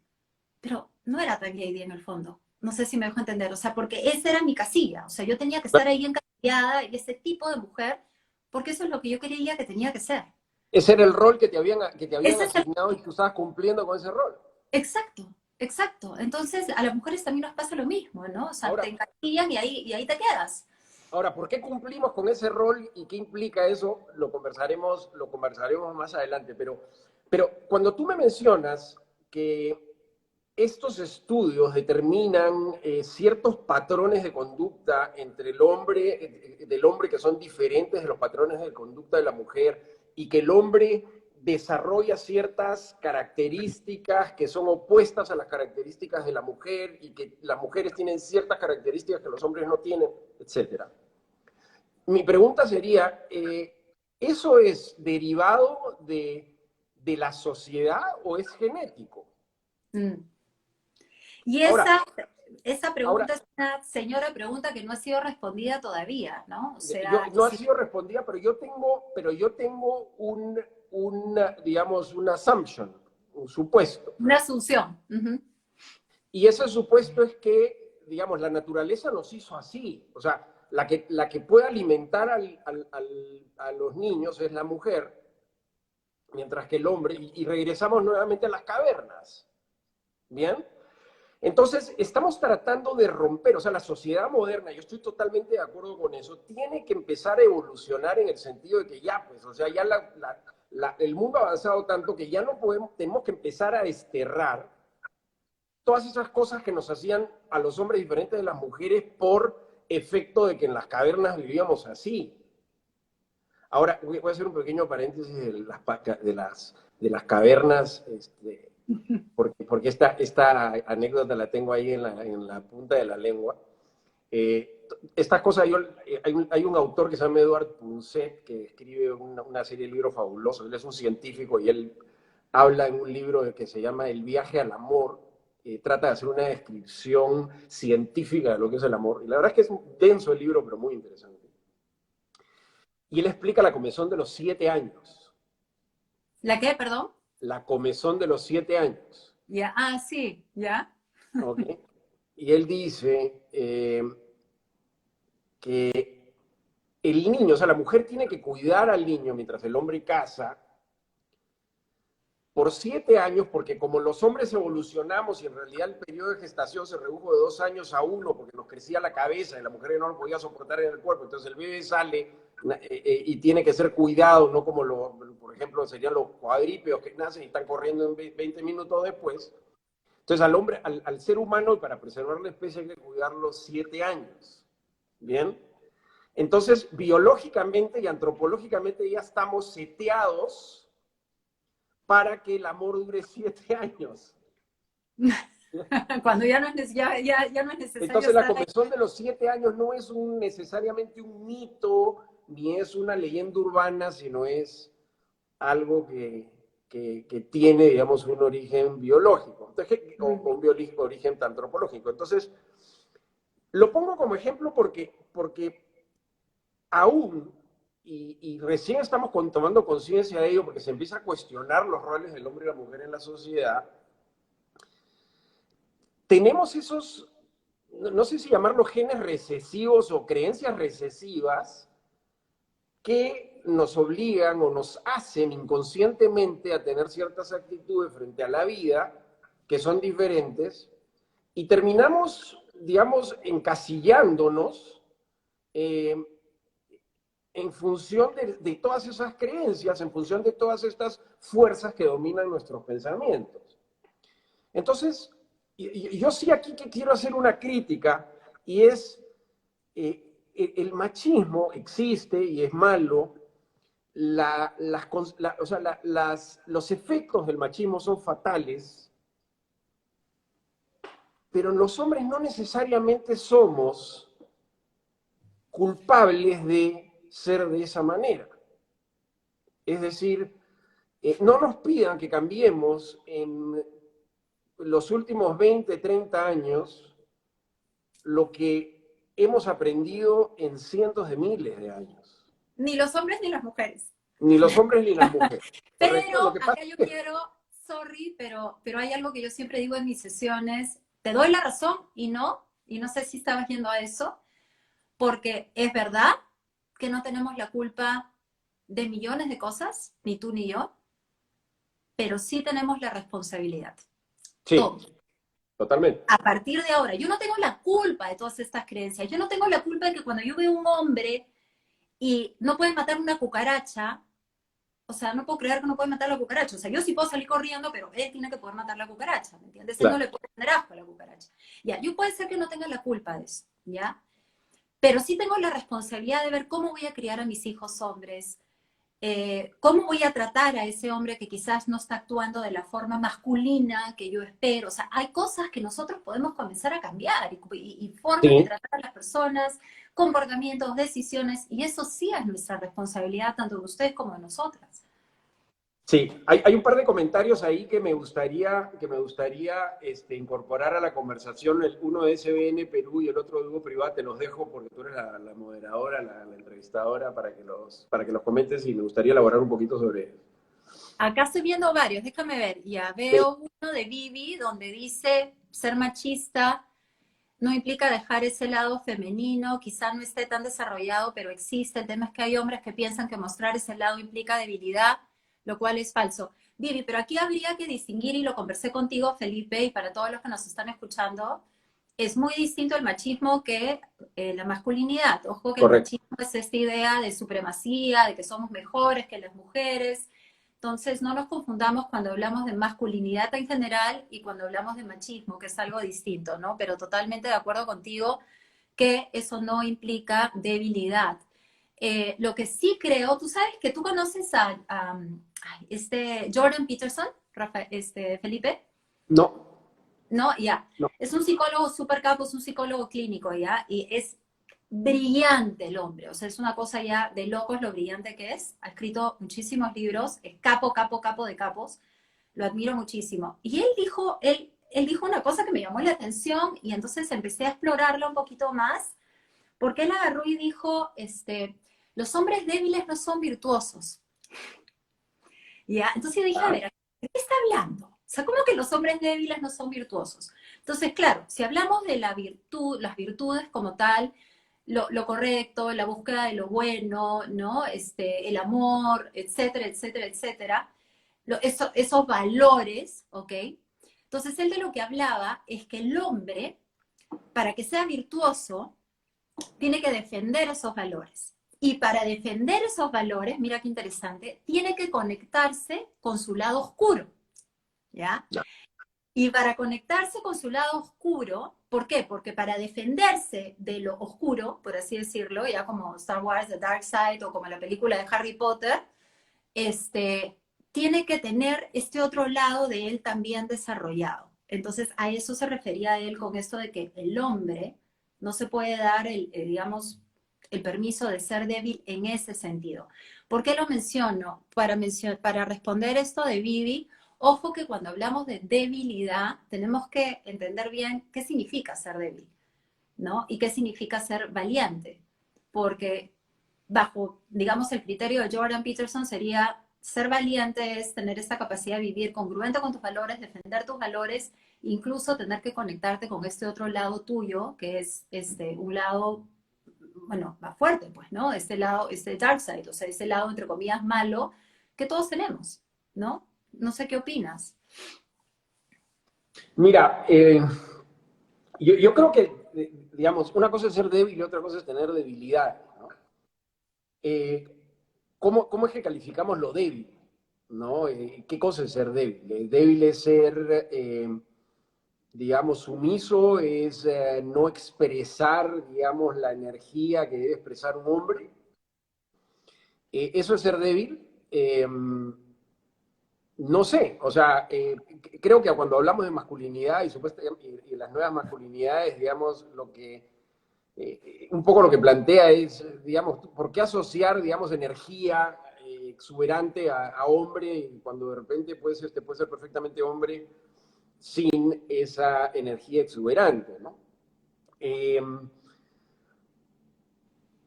pero no era tan lady en el fondo. No sé si me dejo entender, o sea, porque esa era mi casilla, o sea, yo tenía que estar ahí encasillada en ese tipo de mujer, porque eso es lo que yo creía que tenía que ser. Ese era el rol que te habían Ese es el asignado y tú estabas cumpliendo con ese rol. Exacto, exacto. Entonces, a las mujeres también nos pasa lo mismo, ¿no? O sea, te Ahora, encasillan y ahí te quedas. ahora, ¿por qué cumplimos con ese rol y qué implica eso? Lo conversaremos más adelante. Pero cuando tú me mencionas que estos estudios determinan ciertos patrones de conducta entre el hombre, del hombre que son diferentes de los patrones de conducta de la mujer, y que el hombre desarrolla ciertas características que son opuestas a las características de la mujer, y que las mujeres tienen ciertas características que los hombres no tienen, etcétera. Mi pregunta sería, ¿eso es derivado de la sociedad o es genético? Mm. Y Ahora, esa ahora, pregunta es una señora pregunta que no ha sido respondida todavía, ¿no? O sea, no ha sido respondida, pero yo tengo digamos, una assumption, un supuesto. una asunción. Ujú. Y ese supuesto es que, digamos, la naturaleza nos hizo así. O sea, la que puede alimentar a los niños es la mujer, mientras que el hombre, y regresamos nuevamente a las cavernas. ¿Bien? Entonces, estamos tratando de romper, o sea, la sociedad moderna, yo estoy totalmente de acuerdo con eso, tiene que empezar a evolucionar en el sentido de que ya, pues, o sea, ya el mundo ha avanzado tanto que ya no podemos, tenemos que empezar a desterrar todas esas cosas que nos hacían a los hombres diferentes de las mujeres por efecto de que en las cavernas vivíamos así. Ahora, voy a hacer un pequeño paréntesis de las cavernas, porque esta anécdota la tengo ahí en la punta de la lengua. Estas cosas, hay un autor que se llama Edward Punset que escribe una serie de libros fabulosos. Él es un científico y él habla en un libro que se llama El viaje al amor. Trata de hacer una descripción científica de lo que es el amor. Y la verdad es que es denso el libro, pero muy interesante. Y él explica la comezón de los 7 años. ¿La qué, perdón? La comezón de los 7 años. Ya, sí, ya. ¿Ok? Y él dice que el niño, o sea, la mujer tiene que cuidar al niño mientras el hombre caza, por 7 años, porque como los hombres evolucionamos y en realidad el periodo de gestación se redujo de 2 años a 1 porque nos crecía la cabeza y la mujer no lo podía soportar en el cuerpo, entonces el bebé sale y tiene que ser cuidado, no como, por ejemplo, serían los cuadrípedos que nacen y están corriendo en 20 minutos después. Entonces al hombre, al ser humano, para preservar la especie hay que cuidarlo 7 años. ¿Bien? Entonces, biológicamente y antropológicamente ya estamos seteados para que el amor dure 7 años. Cuando ya no es, ya no es necesario Entonces la estar ahí. comezón de los 7 años no es necesariamente un mito, ni es una leyenda urbana, sino es algo que tiene, digamos, un origen biológico, entonces, o un origen antropológico. Entonces, lo pongo como ejemplo porque aún, y recién estamos tomando conciencia de ello, porque se empieza a cuestionar los roles del hombre y la mujer en la sociedad, tenemos esos, no sé si llamarlos genes recesivos o creencias recesivas, que nos obligan o nos hacen inconscientemente a tener ciertas actitudes frente a la vida que son diferentes y terminamos, digamos, encasillándonos eh, en función de todas esas creencias, en función de todas estas fuerzas que dominan nuestros pensamientos. Entonces, yo sí aquí que quiero hacer una crítica y es, el machismo existe y es malo, o sea, los efectos del machismo son fatales, pero los hombres no necesariamente somos culpables de ser de esa manera. Es decir, no nos pidan que cambiemos en los últimos 20, 30 años lo que hemos aprendido en cientos de miles de años. Ni los hombres ni las mujeres. Ni los hombres ni las mujeres. ¿Correcto? Lo Pero que pasa acá yo es que... quiero, sorry, pero hay algo que yo siempre digo en mis sesiones, te doy la razón y no sé si estabas yendo a eso, porque es verdad que no tenemos la culpa de millones de cosas, ni tú ni yo, pero sí tenemos la responsabilidad. Sí, Todos. totalmente. A partir de ahora, yo no tengo la culpa de todas estas creencias. Yo no tengo la culpa de que cuando yo veo un hombre y no puede matar una cucaracha, o sea, no puedo creer que no puede matar la cucaracha. O sea, yo sí puedo salir corriendo, pero él tiene que poder matar la cucaracha, ¿me entiendes? Él no Claro. le puede tener asco a la cucaracha. Ya, yo puede ser que no tenga la culpa de eso, ¿ya? Pero sí tengo la responsabilidad de ver cómo voy a criar a mis hijos hombres, cómo voy a tratar a ese hombre que quizás no está actuando de la forma masculina que yo espero. O sea, hay cosas que nosotros podemos comenzar a cambiar y formas de Sí, tratar a las personas, comportamientos, decisiones, y eso sí es nuestra responsabilidad, tanto de ustedes como de nosotras. sí. Hay un par de comentarios ahí que me gustaría incorporar a la conversación. Uno de SBN Perú y el otro de Hugo Privat, te los dejo porque tú eres la moderadora, la entrevistadora, para que los comentes y me gustaría elaborar un poquito sobre ellos. Acá estoy viendo varios, déjame ver. Ya veo uno de Vivi donde dice ser machista no implica dejar ese lado femenino, quizá no esté tan desarrollado, pero existe. El tema es que hay hombres que piensan que mostrar ese lado implica debilidad, lo cual es falso. Vivi, pero aquí habría que distinguir, y lo conversé contigo, Felipe, y para todos los que nos están escuchando, es muy distinto el machismo que la masculinidad. Ojo que el Correcto. machismo es esta idea de supremacía, de que somos mejores que las mujeres. Entonces, no nos confundamos cuando hablamos de masculinidad en general y cuando hablamos de machismo, que es algo distinto, ¿no? Pero totalmente de acuerdo contigo que eso no implica debilidad. Lo que sí creo, tú sabes que tú conoces a este Jordan Peterson, Felipe, No, ¿no? Ya. no. Es un psicólogo súper capo, es un psicólogo clínico, ¿ya? Y es brillante el hombre, o sea, es una cosa ya de locos lo brillante que es. Ha escrito muchísimos libros, es capo, capo, capo de capos, lo admiro muchísimo. Y él dijo una cosa que me llamó la atención y entonces empecé a explorarlo un poquito más, porque él agarró y dijo, los hombres débiles no son virtuosos. ¿Ya? Entonces yo dije, a ver, ¿de qué está hablando? O sea, ¿cómo que los hombres débiles no son virtuosos? Entonces, claro, si hablamos de la virtud, las virtudes como tal, lo correcto, la búsqueda de lo bueno, ¿no? El amor, etcétera, etcétera, etcétera. esos valores, ¿ok? Entonces él de lo que hablaba es que el hombre, para que sea virtuoso, tiene que defender esos valores. Y para defender esos valores, mira qué interesante, tiene que conectarse con su lado oscuro, ¿ya? Y para conectarse con su lado oscuro, ¿por qué? Porque para defenderse de lo oscuro, por así decirlo, ya como Star Wars, The Dark Side, o como la película de Harry Potter, tiene que tener este otro lado de él también desarrollado. Entonces, a eso se refería él con esto de que el hombre no se puede dar digamos, el permiso de ser débil en ese sentido. ¿Por qué lo menciono? Para responder esto de Vivi, ojo que cuando hablamos de debilidad, tenemos que entender bien qué significa ser débil, ¿no? Y qué significa ser valiente. Porque bajo, digamos, el criterio de Jordan Peterson sería ser valiente es tener esta capacidad de vivir congruente con tus valores, defender tus valores, incluso tener que conectarte con este otro lado tuyo, que es un lado, bueno, más fuerte, pues, ¿no? Este lado, este dark side, o sea, ese lado, entre comillas, malo, que todos tenemos, ¿no? No sé qué opinas. Mira, yo creo que, digamos, una cosa es ser débil y otra cosa es tener debilidad, ¿no? Eh, ¿cómo es que calificamos lo débil? ¿No? ¿Qué cosa es ser débil? Débil es ser, digamos, sumiso, es no expresar, digamos, la energía que debe expresar un hombre. Eso es ser débil. No sé, o sea, creo que cuando hablamos de masculinidad y las nuevas masculinidades, digamos, un poco lo que plantea es, digamos, ¿por qué asociar, digamos, energía exuberante a hombre cuando de repente puede ser perfectamente hombre sin esa energía exuberante, ¿no? Eh,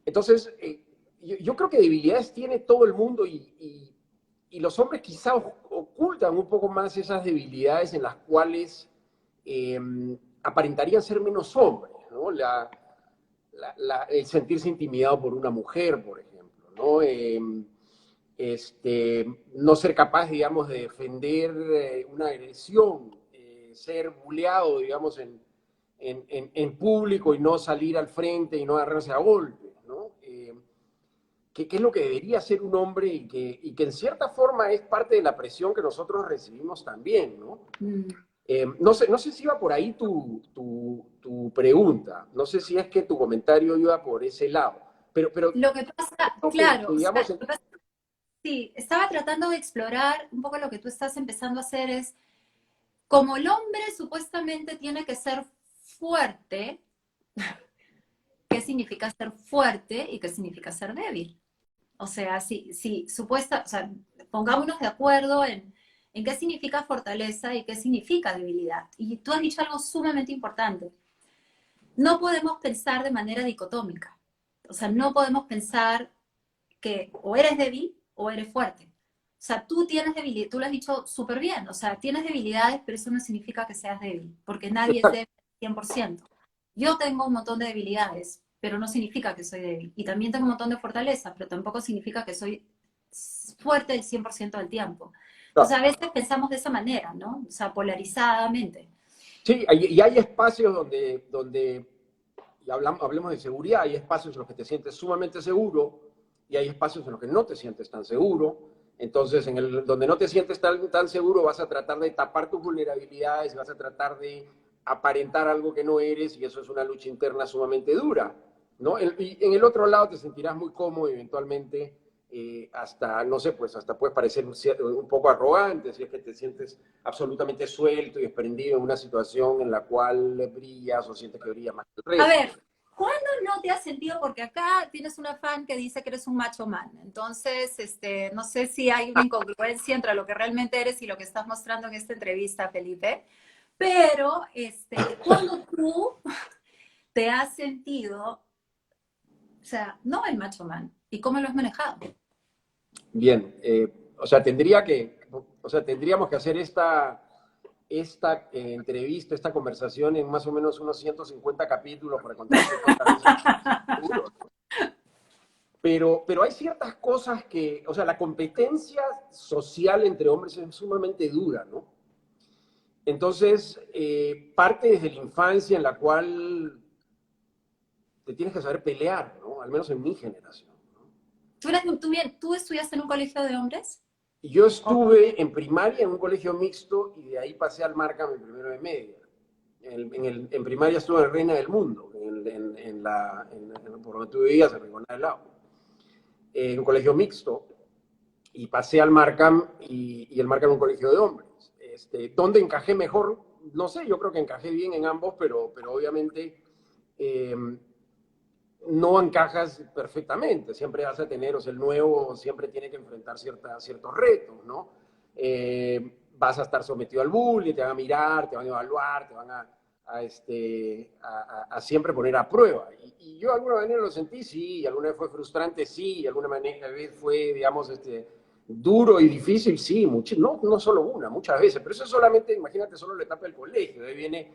entonces, yo creo que debilidades tiene todo el mundo y los hombres quizá ocultan un poco más esas debilidades en las cuales eh, aparentarían ser menos hombres, ¿no? El sentirse intimidado por una mujer, por ejemplo, ¿no? No ser capaz, digamos, de defender una agresión, ser buleado, digamos, en público y no salir al frente y no agarrarse a golpes, ¿no? ¿Qué es lo que debería ser un hombre y que en cierta forma es parte de la presión que nosotros recibimos también, ¿no? Mm. No sé si iba por ahí tu pregunta, no sé si es que tu comentario iba por ese lado, pero Lo que pasa, creo claro, que, o sea, digamos, lo que pasa. Sí, estaba tratando de explorar un poco lo que tú estás empezando a hacer es, como el hombre supuestamente tiene que ser fuerte, ¿qué significa ser fuerte y qué significa ser débil? O sea, o sea, pongámonos de acuerdo en qué significa fortaleza y qué significa debilidad. Y tú has dicho algo sumamente importante. No podemos pensar de manera dicotómica. O sea, no podemos pensar que o eres débil o eres fuerte. O sea, tú tienes debilidad, tú lo has dicho súper bien, o sea, tienes debilidades, pero eso no significa que seas débil, porque nadie es débil al 100%. Yo tengo un montón de debilidades, pero no significa que soy débil. Y también tengo un montón de fortaleza, pero tampoco significa que soy fuerte el 100% del tiempo. Entonces, a veces pensamos de esa manera, ¿no? O sea, polarizadamente. sí, y hay espacios donde y hablemos de seguridad, hay espacios en los que te sientes sumamente seguro y hay espacios en los que no te sientes tan seguro. Entonces, donde no te sientes tan seguro, vas a tratar de tapar tus vulnerabilidades, vas a tratar de aparentar algo que no eres y eso es una lucha interna sumamente dura, ¿no? Y en el otro lado te sentirás muy cómodo eventualmente, hasta, no sé, pues hasta puedes parecer un poco arrogante si es que te sientes absolutamente suelto y desprendido en una situación en la cual brillas o sientes que brillas más que el A resto. ver, ¿cuándo no te has sentido? Porque acá tienes una fan que dice que eres un macho man. Entonces, no sé si hay una incongruencia entre lo que realmente eres y lo que estás mostrando en esta entrevista, Felipe. Pero, ¿cuándo tú te has sentido, o sea, no el macho man? ¿Y cómo lo has manejado? Bien, o sea, tendríamos que hacer esta entrevista, esta conversación en más o menos unos 150 capítulos para contarte cuántas veces seguro. Pero hay ciertas cosas que, o sea, la competencia social entre hombres es sumamente dura, ¿no? Entonces, parte desde la infancia en la cual te tienes que saber pelear, ¿no? Al menos en mi generación. ¿Tú estudiaste en un colegio de hombres? Y yo estuve en primaria en un colegio mixto y de ahí pasé al Markham en primero de media. En primaria estuve en Reina del Mundo, por donde tú vivías, en Rincón del Lago. En un colegio mixto, y pasé al Markham, y el Markham era un colegio de hombres. ¿Dónde encajé mejor? No sé, yo creo que encajé bien en ambos, pero obviamente eh, no encajas perfectamente. Siempre vas a tener, o sea, el nuevo siempre tiene que enfrentar ciertos retos, ¿no? Vas a estar sometido al bullying, te van a mirar, te van a evaluar, te van a siempre poner a prueba. Y yo alguna manera lo sentí, sí, alguna vez fue frustrante, sí, alguna vez fue, digamos, duro y difícil, sí, no solo una, muchas veces, pero eso es solamente, imagínate, solo la etapa del colegio, de ahí viene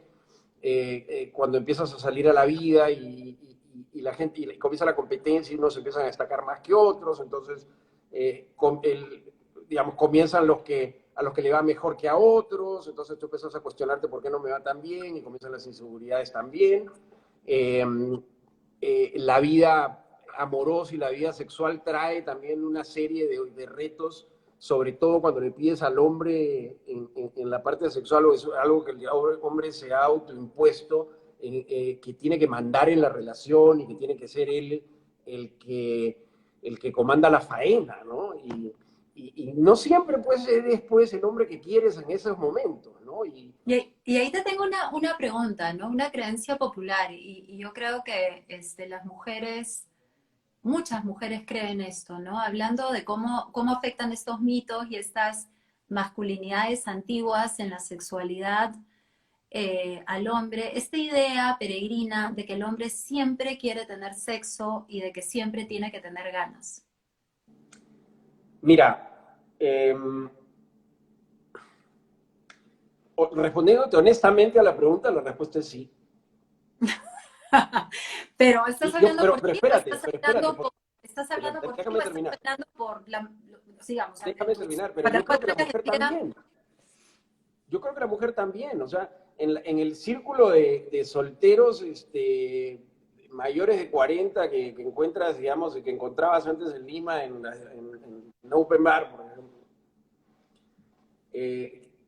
cuando empiezas a salir a la vida y la gente y comienza la competencia y unos se empiezan a destacar más que otros, entonces digamos, comienzan a los que le va mejor que a otros, entonces tú empiezas a cuestionarte por qué no me va tan bien y comienzan las inseguridades también. La vida amorosa y la vida sexual trae también una serie de retos, sobre todo cuando le pides al hombre en la parte sexual, o es algo que el hombre se ha autoimpuesto, que tiene que mandar en la relación y que tiene que ser él el que, el que comanda la faena, ¿no? Y no siempre puede ser después el hombre que quieres en esos momentos, ¿no? Y ahí te tengo una pregunta, ¿no? Una creencia popular, y yo creo que las mujeres, muchas mujeres creen esto, ¿no? Hablando de cómo afectan estos mitos y estas masculinidades antiguas en la sexualidad al hombre, esta idea peregrina de que el hombre siempre quiere tener sexo y de que siempre tiene que tener ganas. Mira, respondiéndote honestamente a la pregunta, la respuesta es sí. Pero estás hablando por Pero ti, o espérate, estás hablando por ti, o déjame estás terminar. hablando por digamos, Déjame terminar, pero para yo creo cuál que la eres mujer elegida. también. Yo creo que la mujer también, o sea, en el círculo de solteros mayores de 40 que encuentras, digamos, que encontrabas antes en Lima, en Open Bar, por ejemplo,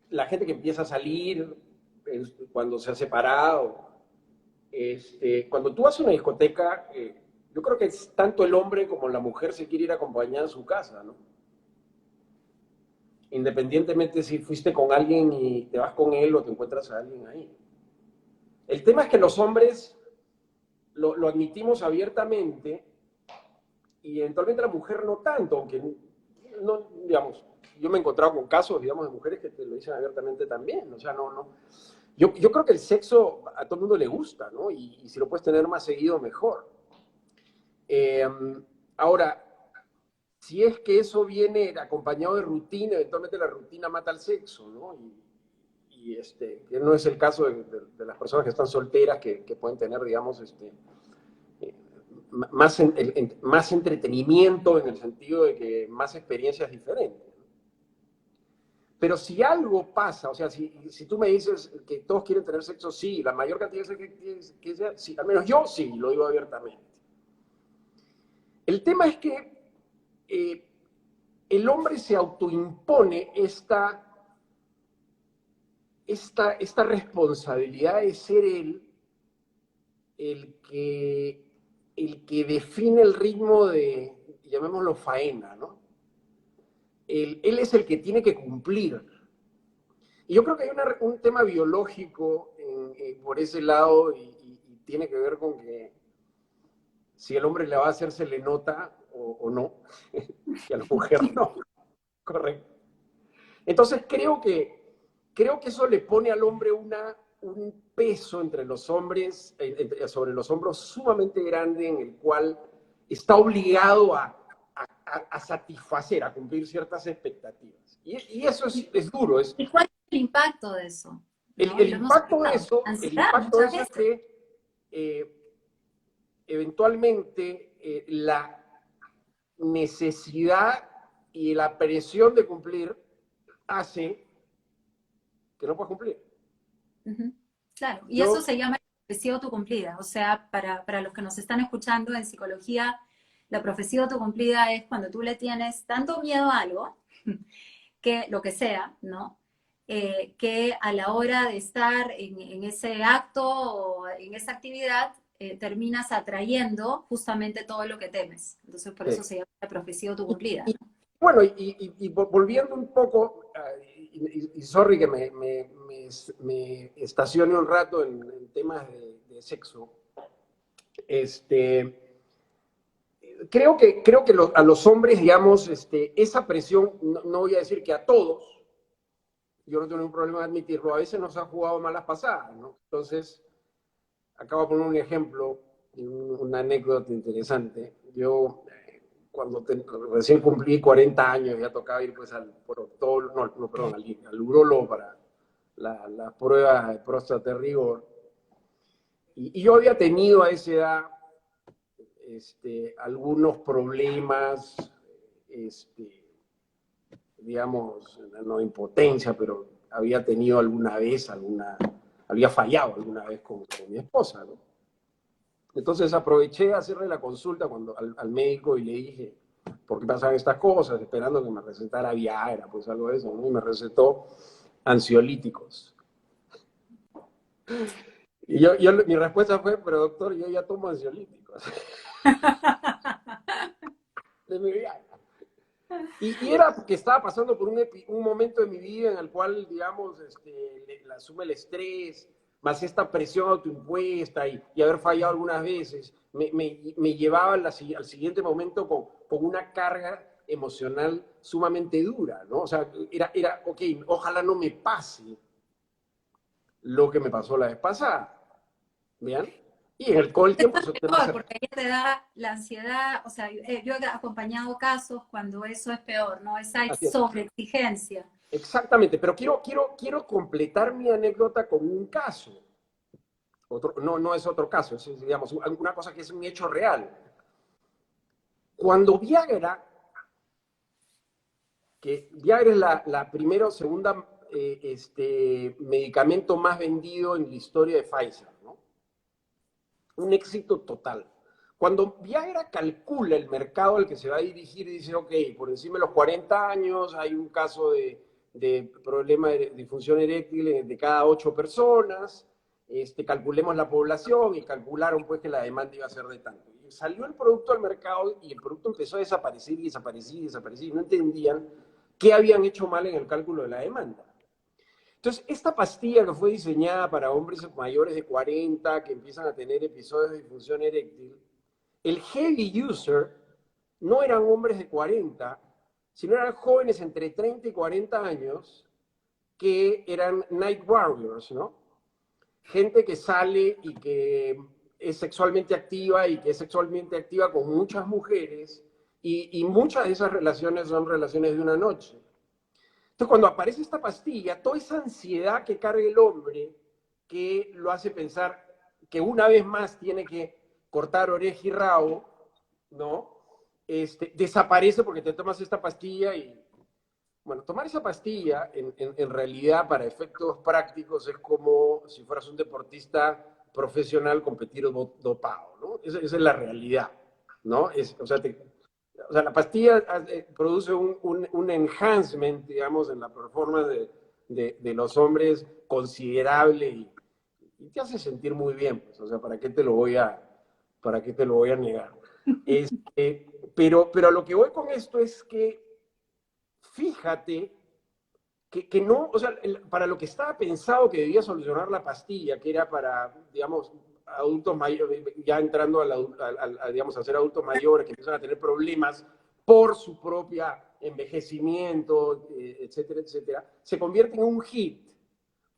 la gente que empieza a salir cuando se ha separado, cuando tú vas a una discoteca, yo creo que es tanto el hombre como la mujer se quiere ir acompañada a su casa, ¿no? Independientemente si fuiste con alguien y te vas con él o te encuentras a alguien ahí. El tema es que los hombres lo admitimos abiertamente y eventualmente la mujer no tanto, aunque no, digamos, yo me he encontrado con casos, digamos, de mujeres que te lo dicen abiertamente también, o sea, no. Yo creo que el sexo a todo el mundo le gusta, ¿no? Y si lo puedes tener más seguido, mejor. Ahora, si es que eso viene acompañado de rutina, eventualmente la rutina mata al sexo, ¿no? Que no es el caso de las personas que están solteras, que pueden tener, digamos, más entretenimiento en el sentido de que más experiencias diferentes. Pero si algo pasa, o sea, si tú me dices que todos quieren tener sexo, sí, la mayor cantidad de sexo que sea, sí, al menos yo sí, lo digo abiertamente. El tema es que el hombre se autoimpone esta responsabilidad de ser él el que define el ritmo de, llamémoslo faena, ¿no? Él es el que tiene que cumplir. Y yo creo que hay un tema biológico por ese lado y tiene que ver con que si el hombre le va a hacer se le nota o no, y a la mujer no. Correcto. Entonces creo que eso le pone al hombre un peso entre los hombres, sobre los hombros sumamente grande en el cual está obligado a satisfacer, a cumplir ciertas expectativas. Y eso es duro. ¿Y cuál es el impacto de eso? ¿No? El Y lo hemos impacto de hablado. eso, Ansiedad, muchas es veces. que eventualmente necesidad y la presión de cumplir hace que no puedas cumplir. Claro, y eso se llama profecía autocumplida. O sea, para los que nos están escuchando en psicología, la profecía autocumplida es cuando tú le tienes tanto miedo a algo, que lo que sea, ¿no? Que a la hora de estar en ese acto o en esa actividad, terminas atrayendo justamente todo lo que temes. Entonces, por eso se llama la profecía autocumplida, ¿no? Bueno, y volviendo un poco, y sorry que me estacione un rato en temas de sexo, creo que a los hombres, digamos, esa presión, no voy a decir que a todos, yo no tengo ningún problema de admitirlo, a veces nos han jugado malas pasadas, ¿no? Entonces, acabo de poner un ejemplo, una anécdota interesante. Yo, cuando recién cumplí 40 años, ya tocaba ir pues al proctólogo, no, perdón, al urólogo para las pruebas de próstata de rigor. Y yo había tenido a esa edad algunos problemas, digamos, no impotencia, pero había tenido había fallado alguna vez con mi esposa, ¿no? Entonces aproveché a hacerle la consulta al médico y le dije, ¿por qué pasan estas cosas? Esperando que me recetara Viagra, pues algo de eso, ¿no? Y me recetó ansiolíticos. Y mi respuesta fue, pero doctor, yo ya tomo ansiolíticos. De mi Viagra. Y era porque estaba pasando por un momento de mi vida en el cual, digamos, la suma el estrés, más esta presión autoimpuesta y haber fallado algunas veces, me llevaba al siguiente momento con una carga emocional sumamente dura, ¿no? O sea, ok, ojalá no me pase lo que me pasó la vez pasada, ¿vean? Y con el tiempo Eso es peor, porque ahí te da la ansiedad. O sea, yo he acompañado casos cuando eso es peor, ¿no? Esa sobreexigencia. Exactamente, pero quiero completar mi anécdota con un caso. No es otro caso, es, digamos, una cosa que es un hecho real. Cuando Viagra, que Viagra es la primera o segunda medicamento más vendido en la historia de Pfizer, ¿no? Un éxito total. Cuando Viagra calcula el mercado al que se va a dirigir, dice, ok, por encima de los 40 años hay un caso de problema de disfunción eréctil de cada 8 personas, calculemos la población y calcularon pues que la demanda iba a ser de tanto. Y salió el producto al mercado y el producto empezó a desaparecer y desaparecer y desaparecer y no entendían qué habían hecho mal en el cálculo de la demanda. Entonces, esta pastilla que fue diseñada para hombres mayores de 40 que empiezan a tener episodios de disfunción eréctil, el heavy user no eran hombres de 40, sino eran jóvenes entre 30 y 40 años que eran night warriors, ¿no? Gente que sale y que es sexualmente activa y que es sexualmente activa con muchas mujeres y muchas de esas relaciones son relaciones de una noche. Entonces, cuando aparece esta pastilla, toda esa ansiedad que carga el hombre, que lo hace pensar que una vez más tiene que cortar oreja y rabo, ¿no? Desaparece porque te tomas esta pastilla y, bueno, tomar esa pastilla en realidad para efectos prácticos es como si fueras un deportista profesional competir dopado, ¿no? Esa es la realidad, ¿no? O sea, la pastilla produce un enhancement, digamos, en la performance de los hombres considerable y te hace sentir muy bien, pues, o sea, ¿para qué te lo voy a negar? Pero a lo que voy con esto es que fíjate que no, o sea, para lo que estaba pensado que debía solucionar la pastilla, que era para, digamos, adultos mayores, ya entrando digamos, a ser adultos mayores que empiezan a tener problemas por su propia envejecimiento, etcétera, etcétera, se convierte en un hit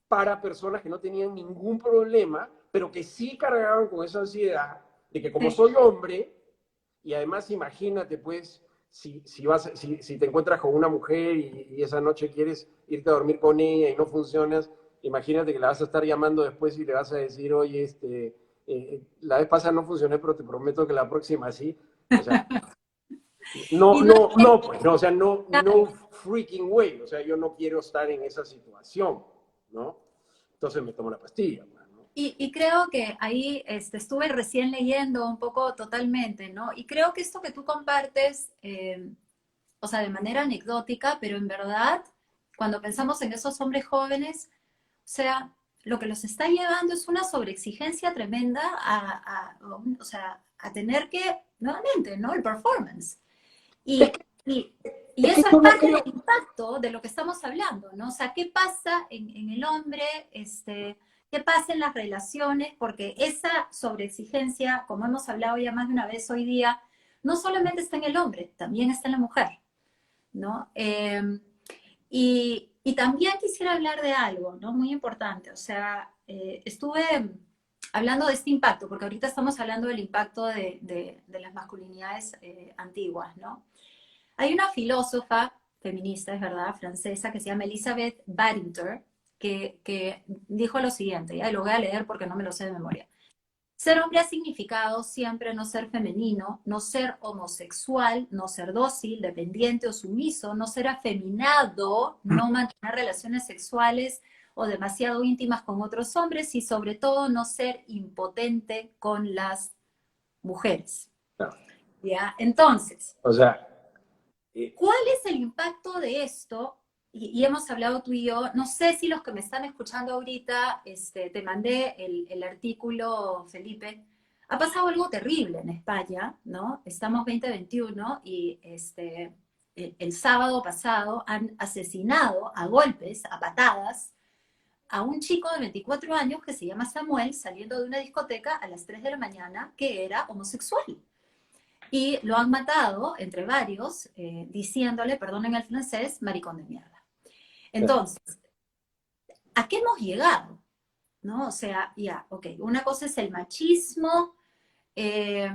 para personas que no tenían ningún problema, pero que sí cargaban con esa ansiedad de que como soy hombre, y además imagínate pues, si te encuentras con una mujer y esa noche quieres irte a dormir con ella y no funcionas, imagínate que la vas a estar llamando después y le vas a decir, oye, la vez pasada no funcioné, pero te prometo que la próxima sí. O sea, No, Y no no, es no, pues, no, o sea, no, no claro. freaking way, o sea, yo no quiero estar en esa situación, ¿no? Entonces me tomo la pastilla, pues, ¿no? Y creo que ahí estuve recién leyendo un poco totalmente, ¿no? Y creo que esto que tú compartes, o sea, de manera anecdótica, pero en verdad, cuando pensamos en esos hombres jóvenes, o sea, lo que los está llevando es una sobreexigencia tremenda o sea, a tener que, nuevamente, ¿no? El performance. Es Y, que, y, y es que eso es yo no parte del creo, impacto de lo que estamos hablando, ¿no? O sea, ¿qué pasa en el hombre? ¿Qué pasa en las relaciones? Porque esa sobreexigencia, como hemos hablado ya más de una vez hoy día, no solamente está en el hombre, también está en la mujer, ¿no? Y también quisiera hablar de algo, ¿no? Muy importante. O sea, estuve hablando de este impacto, porque ahorita estamos hablando del impacto de las masculinidades antiguas, ¿no? Hay una filósofa feminista, es verdad, francesa, que se llama Elizabeth Badinter, que dijo lo siguiente, ya lo voy a leer porque no me lo sé de memoria. Ser hombre ha significado siempre no ser femenino, no ser homosexual, no ser dócil, dependiente o sumiso, no ser afeminado, no mantener relaciones sexuales o demasiado íntimas con otros hombres y sobre todo no ser impotente con las mujeres. no, ¿Ya? Entonces, o sea, eh, ¿cuál es el impacto de esto? Y hemos hablado tú y yo, no sé si los que me están escuchando ahorita, te mandé el artículo, Felipe. Ha pasado algo terrible en España, ¿no? Estamos 2021 y el sábado pasado han asesinado a golpes, a patadas, a un chico de 24 años que se llama Samuel, saliendo de una discoteca a las 3 de la mañana, que era homosexual. Y lo han matado, entre varios, diciéndole, perdonen el francés, maricón de mierda. Entonces, ¿a qué hemos llegado? ¿No? O sea, ya, ok, una cosa es el machismo, eh,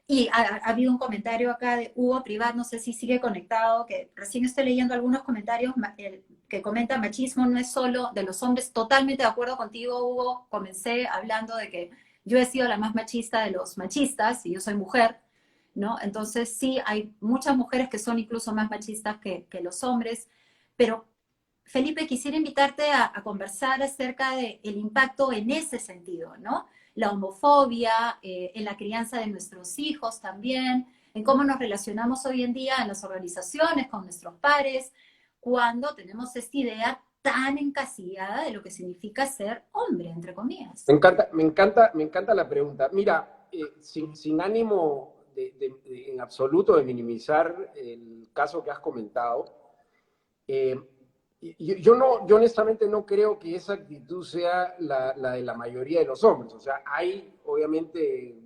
y ha habido un comentario acá de Hugo Privat, no sé si sigue conectado, que recién estoy leyendo algunos comentarios que comentan machismo no es solo de los hombres, totalmente de acuerdo contigo, Hugo, comencé hablando de que yo he sido la más machista de los machistas y yo soy mujer, ¿no? Entonces sí, hay muchas mujeres que son incluso más machistas que los hombres, pero Felipe, quisiera invitarte a conversar acerca del impacto en ese sentido, ¿no? La homofobia, en la crianza de nuestros hijos también, en cómo nos relacionamos hoy en día en las organizaciones, con nuestros pares, cuando tenemos esta idea tan encasillada de lo que significa ser hombre, entre comillas. me encanta, me encanta, me encanta la pregunta. Mira, sin ánimo en absoluto de minimizar el caso que has comentado, eh, yo honestamente no creo que esa actitud sea la de la mayoría de los hombres. O sea, hay obviamente,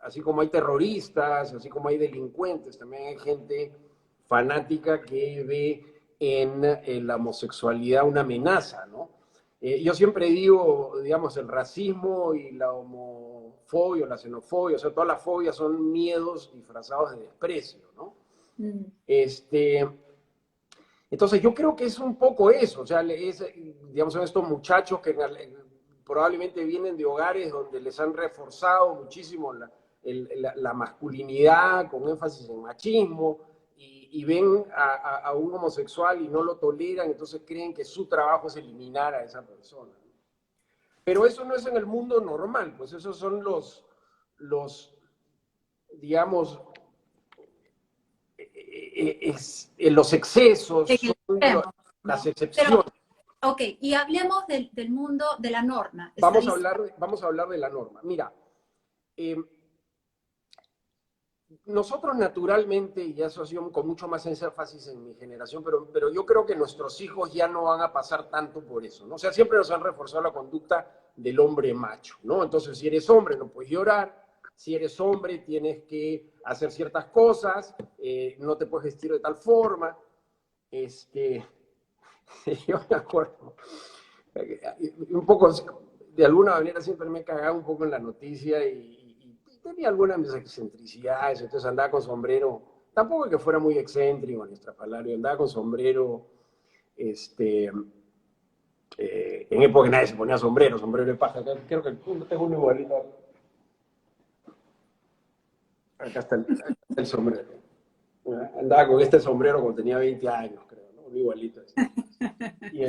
así como hay terroristas, así como hay delincuentes, también hay gente fanática que ve en la homosexualidad una amenaza, ¿no? Yo siempre digo, digamos, el racismo y la homofobia, la xenofobia, o sea, todas las fobias son miedos disfrazados de desprecio, ¿no? Mm. Este, entonces yo creo que es un poco eso, o sea, es, digamos, son estos muchachos que probablemente vienen de hogares donde les han reforzado muchísimo la masculinidad con énfasis en machismo y ven a un homosexual y no lo toleran, entonces creen que su trabajo es eliminar a esa persona. Pero eso no es en el mundo normal, pues esos son los digamos, los excesos, En el son extremo, las ¿no? Pero, excepciones. ok, y hablemos del mundo de la norma, Vamos a hablar de la norma. Mira, eh, nosotros naturalmente, y eso ha sido con mucho más énfasis en mi generación, pero yo creo que nuestros hijos ya no van a pasar tanto por eso, ¿no? O sea, siempre nos han reforzado la conducta del hombre macho, ¿no? Entonces, si eres hombre, no puedes llorar, si eres hombre, tienes que hacer ciertas cosas, no te puedes vestir de tal forma. Este, yo me acuerdo, un poco, de alguna manera siempre me he cagado un poco en la noticia y tenía algunas de mis excentricidades, entonces andaba con sombrero, tampoco que fuera muy excéntrico en estrafalario, andaba con sombrero, este, en época que nadie se ponía sombrero, sombrero de paja, creo que tengo uno igualito, acá está el sombrero. Andaba con este sombrero cuando tenía 20 años, creo, ¿no? Igualito. Y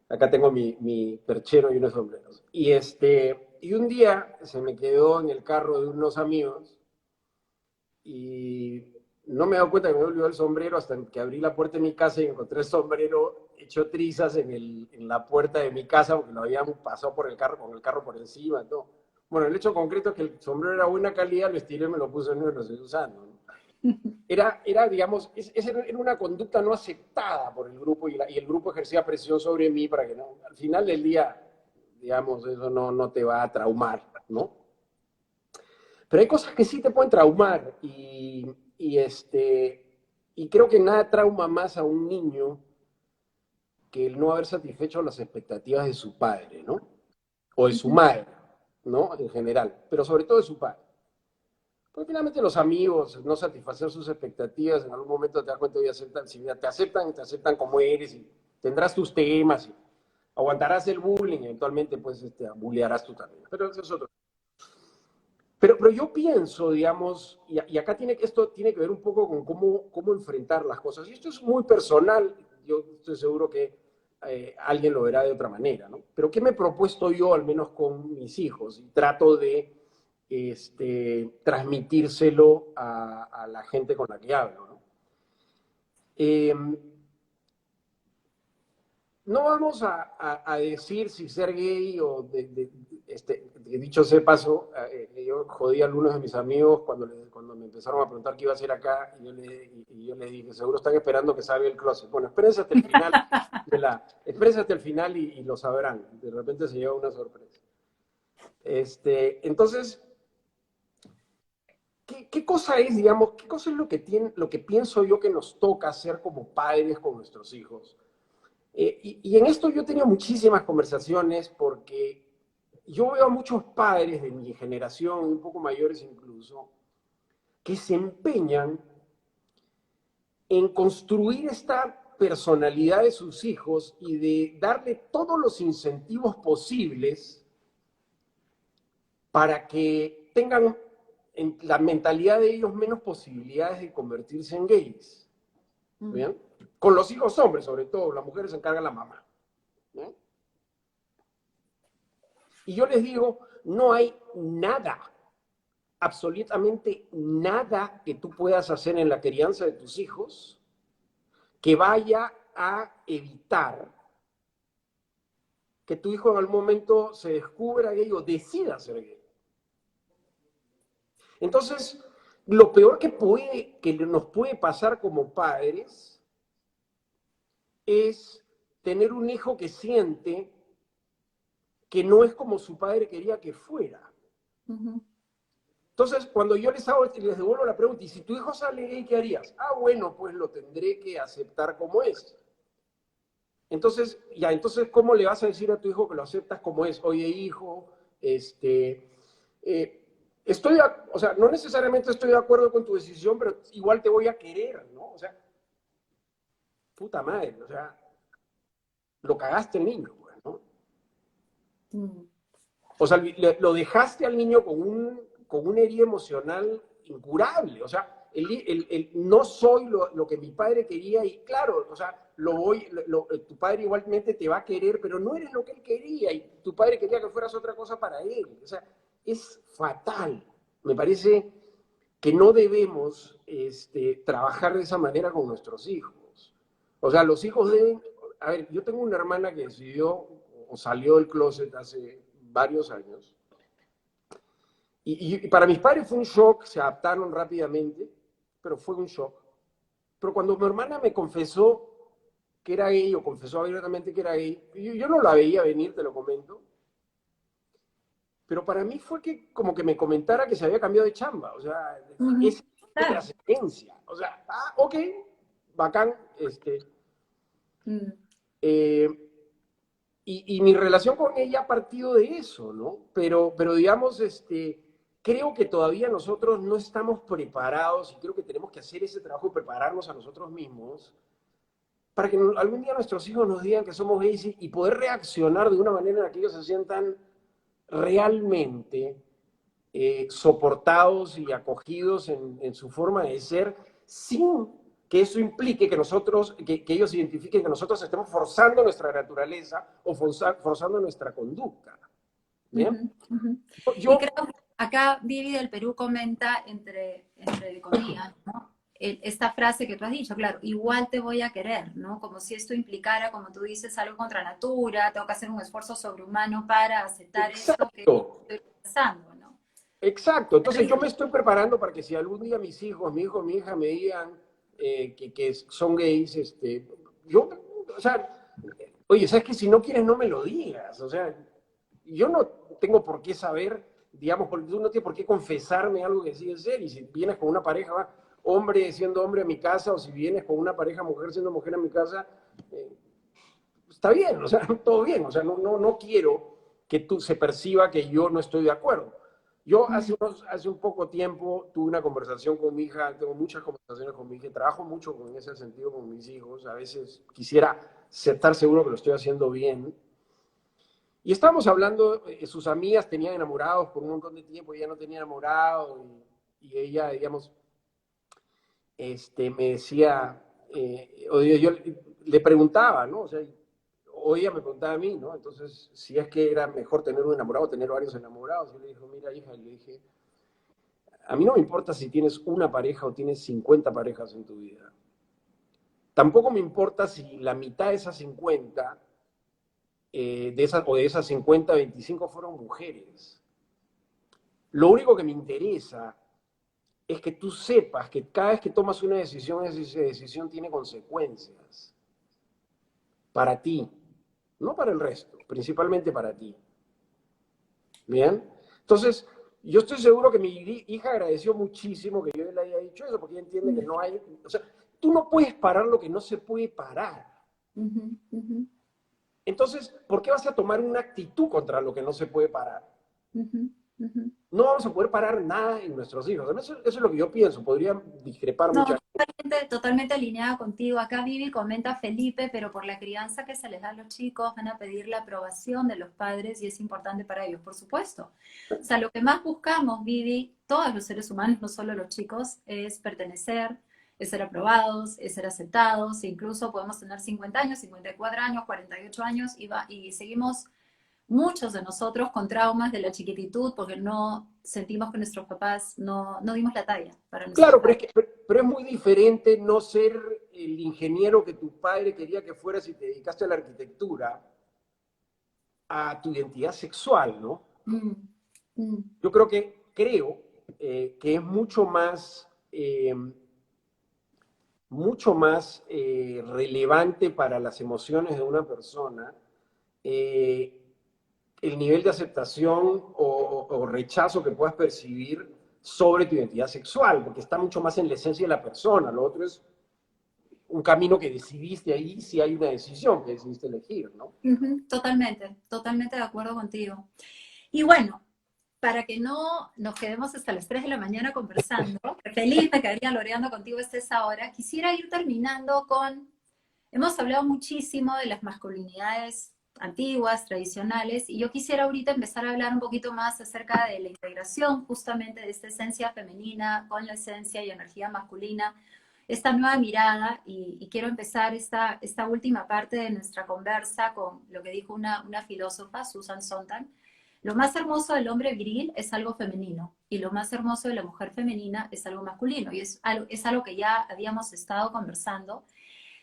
acá tengo mi perchero y unos sombreros. Y un día se me quedó en el carro de unos amigos y no me he dado cuenta que me olvidó el sombrero hasta que abrí la puerta de mi casa y encontré el sombrero hecho trizas en la puerta de mi casa porque lo habían pasado por el carro, con el carro por encima. ¿No? Bueno, el hecho concreto es que el sombrero era buena calidad, lo estiré, me lo puse en y lo estoy usando. ¿No? Digamos, era una conducta no aceptada por el grupo y el grupo ejercía presión sobre mí para que no, al final del día, digamos, eso no te va a traumar, ¿no? Pero hay cosas que sí te pueden traumar y creo que nada trauma más a un niño que el no haber satisfecho las expectativas de su padre, ¿no? O de su madre, ¿no? En general, pero sobre todo de su padre. Porque finalmente los amigos, no satisfacer sus expectativas, en algún momento te das cuenta y aceptan, si te aceptan como eres y tendrás tus temas y aguantarás el bullying, eventualmente pues bullearás tú también. Pero eso es otro. Pero yo pienso, digamos, y acá esto tiene que ver un poco con cómo enfrentar las cosas. Y esto es muy personal, yo estoy seguro que alguien lo verá de otra manera, ¿no? Pero ¿qué me he propuesto yo, al menos con mis hijos? Y trato de transmitírselo a la gente con la que hablo, ¿no? Eh, no vamos a decir si ser gay o dicho sea paso, yo jodí a algunos de mis amigos cuando me empezaron a preguntar qué iba a hacer acá y yo les dije, seguro están esperando que salga el closet. Bueno, espérense hasta el final, espérense hasta el final y lo sabrán. De repente se lleva una sorpresa. Entonces, ¿qué cosa es, digamos, qué cosa es lo que pienso yo que nos toca hacer como padres con nuestros hijos? Y en esto yo he tenido muchísimas conversaciones porque yo veo a muchos padres de mi generación, un poco mayores incluso, que se empeñan en construir esta personalidad de sus hijos y de darle todos los incentivos posibles para que tengan en la mentalidad de ellos menos posibilidades de convertirse en gays. ¿Bien? Con los hijos hombres, sobre todo, las mujeres se encarga la mamá. ¿Bien? Y yo les digo, no hay nada, absolutamente nada que tú puedas hacer en la crianza de tus hijos que vaya a evitar que tu hijo en algún momento se descubra gay o decida ser gay. Entonces, lo peor que nos puede pasar como padres es tener un hijo que siente que no es como su padre quería que fuera. Entonces, cuando yo les devuelvo la pregunta, ¿y si tu hijo sale gay, qué harías? Ah, bueno, pues lo tendré que aceptar como es. Entonces, ¿cómo le vas a decir a tu hijo que lo aceptas como es? Oye, hijo, o sea, no necesariamente estoy de acuerdo con tu decisión, pero igual te voy a querer, ¿no? O sea, puta madre, o sea, lo cagaste el niño, pues, ¿no? O sea, lo dejaste al niño con una herida emocional incurable. O sea, no soy lo que mi padre quería y claro, o sea, tu padre igualmente te va a querer, pero no eres lo que él quería y tu padre quería que fueras otra cosa para él. O sea, es fatal. Me parece que no debemos trabajar de esa manera con nuestros hijos. O sea, los hijos deben... A ver, yo tengo una hermana que decidió o salió del closet hace varios años. Y para mis padres fue un shock, se adaptaron rápidamente, pero fue un shock. Pero cuando mi hermana me confesó que era gay o confesó abiertamente que era gay, yo no la veía venir, te lo comento. Pero para mí fue que como que me comentara que se había cambiado de chamba. O sea, es de trascendencia. O sea, ok, bacán. Y mi relación con ella ha partido de eso, ¿no? Pero digamos, creo que todavía nosotros no estamos preparados y creo que tenemos que hacer ese trabajo de prepararnos a nosotros mismos para que algún día nuestros hijos nos digan que somos gays y poder reaccionar de una manera en la que ellos se sientan realmente soportados y acogidos en su forma de ser, sin que eso implique que que ellos identifiquen que nosotros estemos forzando nuestra naturaleza o forzando nuestra conducta. ¿Bien? Ujú, ujú. Y Yo, creo que acá Vivi del Perú comenta, entre comillas, ¿no? Esta frase que tú has dicho, claro, igual te voy a querer, ¿no? Como si esto implicara, como tú dices, algo contra natura, tengo que hacer un esfuerzo sobrehumano para aceptar esto que exacto, estoy pasando, ¿no? exacto. Entonces yo me Terrible. estoy preparando para que si algún día mis hijos, mi hijo, mi hija me digan que son gays, yo, o sea, oye, ¿sabes qué? Si no quieres, no me lo digas. O sea, yo no tengo por qué saber, digamos, porque tú no tienes por qué confesarme algo que sigue ser. Y si vienes con una pareja hombre siendo hombre a mi casa, o si vienes con una pareja mujer siendo mujer a mi casa, eh, está bien, o sea, todo bien. O sea, no quiero que tú se perciba que yo no estoy de acuerdo. Yo hace un poco tiempo tuve una conversación con mi hija, tengo muchas conversaciones con mi hija, trabajo mucho en ese sentido con mis hijos, a veces quisiera estar seguro que lo estoy haciendo bien. Y estábamos hablando, sus amigas tenían enamorados por un montón de tiempo, ella no tenía enamorado, y ella, digamos, me decía, o yo le preguntaba, ¿no? O sea, o ella me preguntaba a mí, ¿no? Entonces, si es que era mejor tener un enamorado o tener varios enamorados, yo le dije, mira, hija, le dije, a mí no me importa si tienes una pareja o tienes 50 parejas en tu vida. Tampoco me importa si la mitad de esas 50, de esas 50, 25 fueron mujeres. Lo único que me interesa es que tú sepas que cada vez que tomas una decisión, esa decisión tiene consecuencias para ti, no para el resto, principalmente para ti. ¿Bien? Entonces, yo estoy seguro que mi hija agradeció muchísimo que yo le haya dicho eso, porque ella entiende que no hay, o sea, tú no puedes parar lo que no se puede parar. Ujú, ujú, Entonces, ¿por qué vas a tomar una actitud contra lo que no se puede parar? ujú, ujú. No vamos a poder parar nada en nuestros hijos. Eso es lo que yo pienso. Podría discrepar No, muchas. totalmente alineada contigo. Acá Vivi comenta Felipe, pero por la crianza que se les da a los chicos van a pedir la aprobación de los padres y es importante para ellos, por supuesto. O sea, lo que más buscamos, Vivi, todos los seres humanos, no solo los chicos, es pertenecer, es ser aprobados, es ser aceptados, e incluso podemos tener 50 años, 54 años, 48 años y seguimos muchos de nosotros con traumas de la chiquititud porque no sentimos que nuestros papás no dimos la talla para nuestros Claro, padres. pero es muy diferente no ser el ingeniero que tu padre quería que fueras y te dedicaste a la arquitectura a tu identidad sexual, ¿no? Mm, mm, Yo creo que es mucho más relevante para las emociones de una persona eh, el nivel de aceptación o rechazo que puedas percibir sobre tu identidad sexual, porque está mucho más en la esencia de la persona. Lo otro es un camino que decidiste ahí, si hay una decisión que decidiste elegir, ¿no? ujú, totalmente, totalmente de acuerdo contigo. Y bueno, para que no nos quedemos hasta las 3 de la mañana conversando, que feliz me quedaría loreando contigo hasta esa hora, quisiera ir terminando con, hemos hablado muchísimo de las masculinidades antiguas, tradicionales, y yo quisiera ahorita empezar a hablar un poquito más acerca de la integración justamente de esta esencia femenina con la esencia y energía masculina, esta nueva mirada, y quiero empezar esta última parte de nuestra conversa con lo que dijo una filósofa, Susan Sontag. Lo más hermoso del hombre viril es algo femenino y lo más hermoso de la mujer femenina es algo masculino, y es algo que ya habíamos estado conversando.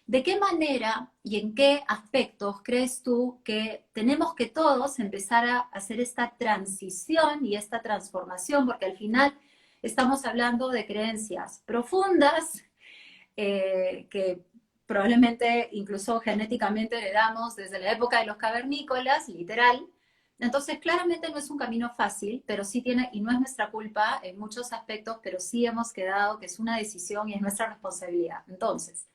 ¿De qué manera y en qué aspectos crees tú que tenemos que todos empezar a hacer esta transición y esta transformación? Porque al final estamos hablando de creencias profundas que probablemente incluso genéticamente heredamos desde la época de los cavernícolas, literal. Entonces, claramente no es un camino fácil, pero sí tiene, y no es nuestra culpa en muchos aspectos, pero sí hemos quedado que es una decisión y es nuestra responsabilidad. Entonces,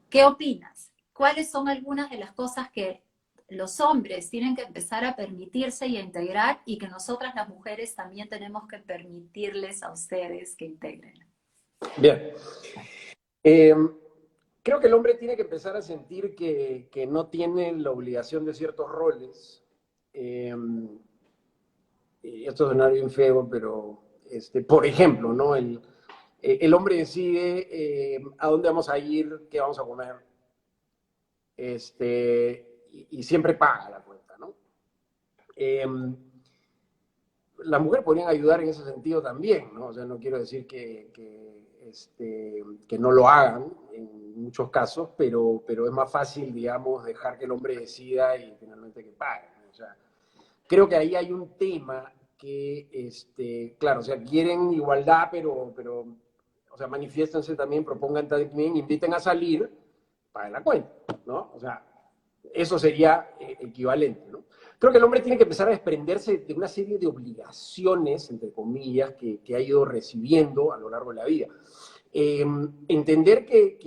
¿qué opinas? ¿Cuáles son algunas de las cosas que los hombres tienen que empezar a permitirse y a integrar y que nosotras las mujeres también tenemos que permitirles a ustedes que integren? Bien. Eh, Creo que el hombre tiene que empezar a sentir que no tiene la obligación de ciertos roles. Eh, y esto suena bien feo, pero, por ejemplo, ¿no? El hombre decide a dónde vamos a ir, qué vamos a comer, y siempre paga la cuenta, ¿no? Las mujeres podrían ayudar en ese sentido también, ¿no? O sea, no quiero decir que no lo hagan en muchos casos, pero es más fácil, digamos, dejar que el hombre decida y finalmente que pague, ¿no? O sea, creo que ahí hay un tema que, claro, o sea, quieren igualdad, pero o sea, manifiéstense también, propongan también, inviten a salir, paguen la cuenta, ¿no? O sea, eso sería equivalente, ¿no? Creo que el hombre tiene que empezar a desprenderse de una serie de obligaciones, entre comillas, que ha ido recibiendo a lo largo de la vida. Entender que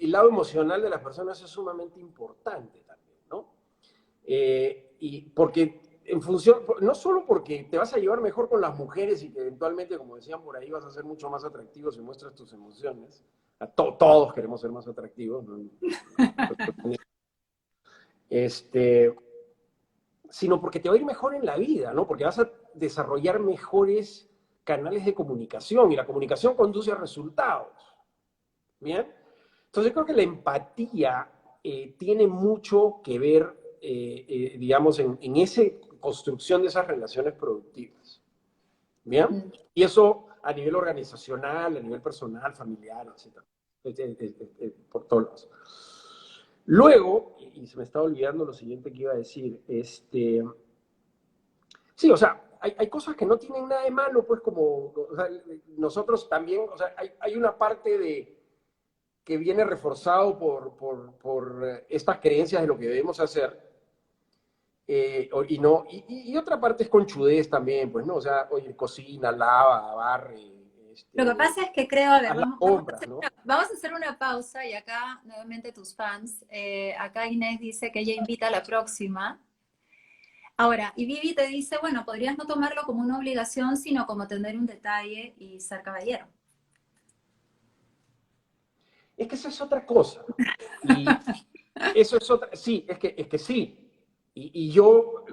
el lado emocional de las personas es sumamente importante también, ¿no? Y porque en función, no solo porque te vas a llevar mejor con las mujeres y que eventualmente, como decían por ahí, vas a ser mucho más atractivo si muestras tus emociones. Todos queremos ser más atractivos, ¿no? Este, sino porque te va a ir mejor en la vida, ¿no? Porque vas a desarrollar mejores canales de comunicación y la comunicación conduce a resultados. ¿Bien? Entonces creo que la empatía tiene mucho que ver, digamos, en esa construcción de esas relaciones productivas. ¿Bien? Mm. Y eso a nivel organizacional, a nivel personal, familiar, etc. Por todos lados. Luego, y se me estaba olvidando lo siguiente que iba a decir, sí, o sea, hay cosas que no tienen nada de malo, pues como, o sea, nosotros también, o sea, hay una parte que viene reforzado por estas creencias de lo que debemos hacer, y, no, y otra parte es conchudez también, pues, ¿no? O sea, oye, cocina, lava, barre, Lo que pasa es que creo, a ver, haz las compras, ¿no? vamos a hacer una pausa y acá nuevamente tus fans, acá Inés dice que ella invita a la próxima. Ahora, y Vivi te dice, bueno, podrías no tomarlo como una obligación, sino como tener un detalle y ser caballero. Es que eso es otra cosa. Y eso es otra, sí, es que sí. Y yo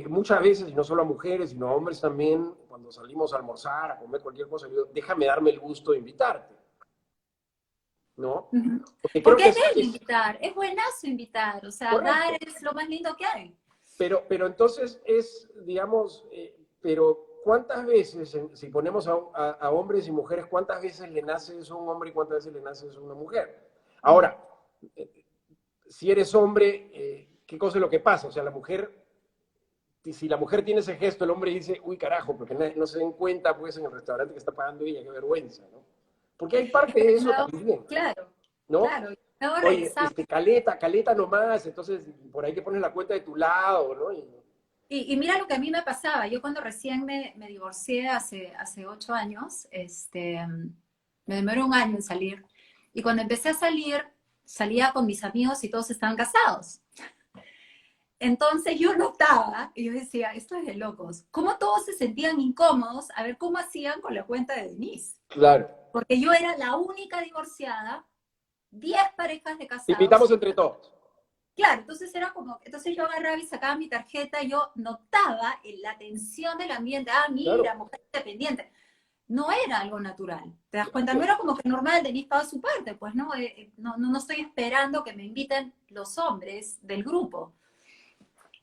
muchas veces, y no solo a mujeres, sino a hombres también, cuando salimos a almorzar, a comer cualquier cosa, digo, déjame darme el gusto de invitarte, ¿no? Ujú. Porque creo Porque que es bello invitar, es buenazo invitar, o sea, dar correcto. es lo más lindo que hay. Pero entonces es, digamos, pero ¿cuántas veces, si ponemos a hombres y mujeres, cuántas veces le nace eso a un hombre y cuántas veces le nace eso a una mujer? Mm. Ahora, si eres hombre, ¿qué cosa es lo que pasa? O sea, la mujer, si la mujer tiene ese gesto, el hombre dice, uy, carajo, porque no se den cuenta, pues, en el restaurante que está pagando ella, qué vergüenza, ¿no? Porque hay parte de eso No, también, claro, ¿no? claro. Luego Oye, regresamos. caleta nomás, entonces por ahí que pones la cuenta de tu lado, ¿no? Y mira lo que a mí me pasaba. Yo cuando recién me divorcié hace 8 años, me demoró un año en salir. Y cuando empecé a salir, salía con mis amigos y todos estaban casados. Entonces yo notaba, y yo decía, esto es de locos, cómo todos se sentían incómodos a ver cómo hacían con la cuenta de Denise. Claro. Porque yo era la única divorciada, 10 parejas de Te casados. invitamos entre todos. Claro, entonces era como, entonces yo agarraba y sacaba mi tarjeta, y yo notaba la tensión del ambiente, ah, mira, Claro. mujer independiente. No era algo natural, ¿te das cuenta? Así No es. era como que normal, Denise paga su parte, pues no, no estoy esperando que me inviten los hombres del grupo,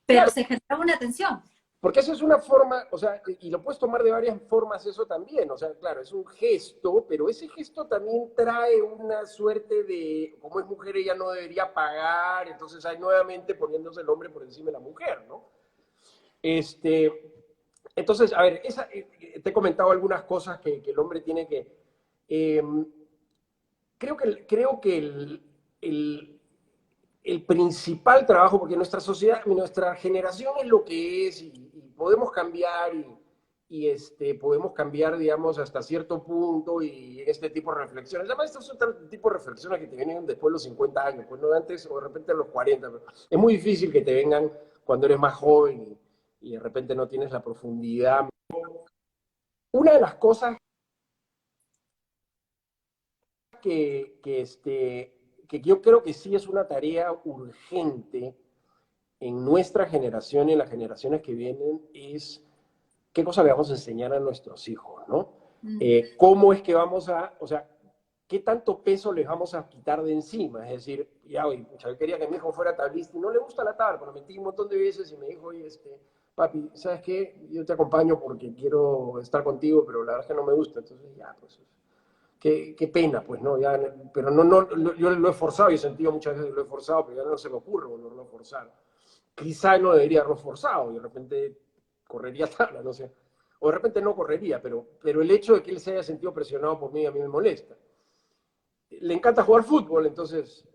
pero Claro, se generaba una tensión. porque eso es una forma, o sea, y lo puedes tomar de varias formas eso también, o sea, claro, es un gesto, pero ese gesto también trae una suerte de, como es mujer ella no debería pagar, entonces hay nuevamente poniéndose el hombre por encima de la mujer, ¿no? Este, entonces, a ver, te he comentado algunas cosas que el hombre tiene que... eh, creo que el principal trabajo, porque nuestra sociedad, nuestra generación es lo que es y podemos cambiar podemos cambiar, digamos, hasta cierto punto y este tipo de reflexiones. Además, estos son otro tipo de reflexiones que te vienen después de los 50 años, pues no antes o de repente a los 40. Pero es muy difícil que te vengan cuando eres más joven y de repente no tienes la profundidad. Una de las cosas que yo creo que sí es una tarea urgente en nuestra generación y en las generaciones que vienen es qué cosa le vamos a enseñar a nuestros hijos, ¿no? Mm. ¿Cómo es que vamos a, o sea, qué tanto peso les vamos a quitar de encima? Es decir, ya, oye, pucha, yo quería que mi hijo fuera tablista y no le gusta la tabla, pero lo metí un montón de veces y me dijo, oye, papi, ¿sabes qué? Yo te acompaño porque quiero estar contigo, pero la verdad es que no me gusta. Entonces, ya, pues, qué pena, pues, ¿no? Ya, pero yo lo he forzado y he sentido muchas veces que lo he forzado, pero ya no se me ocurre volverlo a forzar. Quizá no debería haberlo forzado y de repente correría tabla, no sé. O de repente no correría, pero el hecho de que él se haya sentido presionado por mí a mí me molesta. Le encanta jugar fútbol, entonces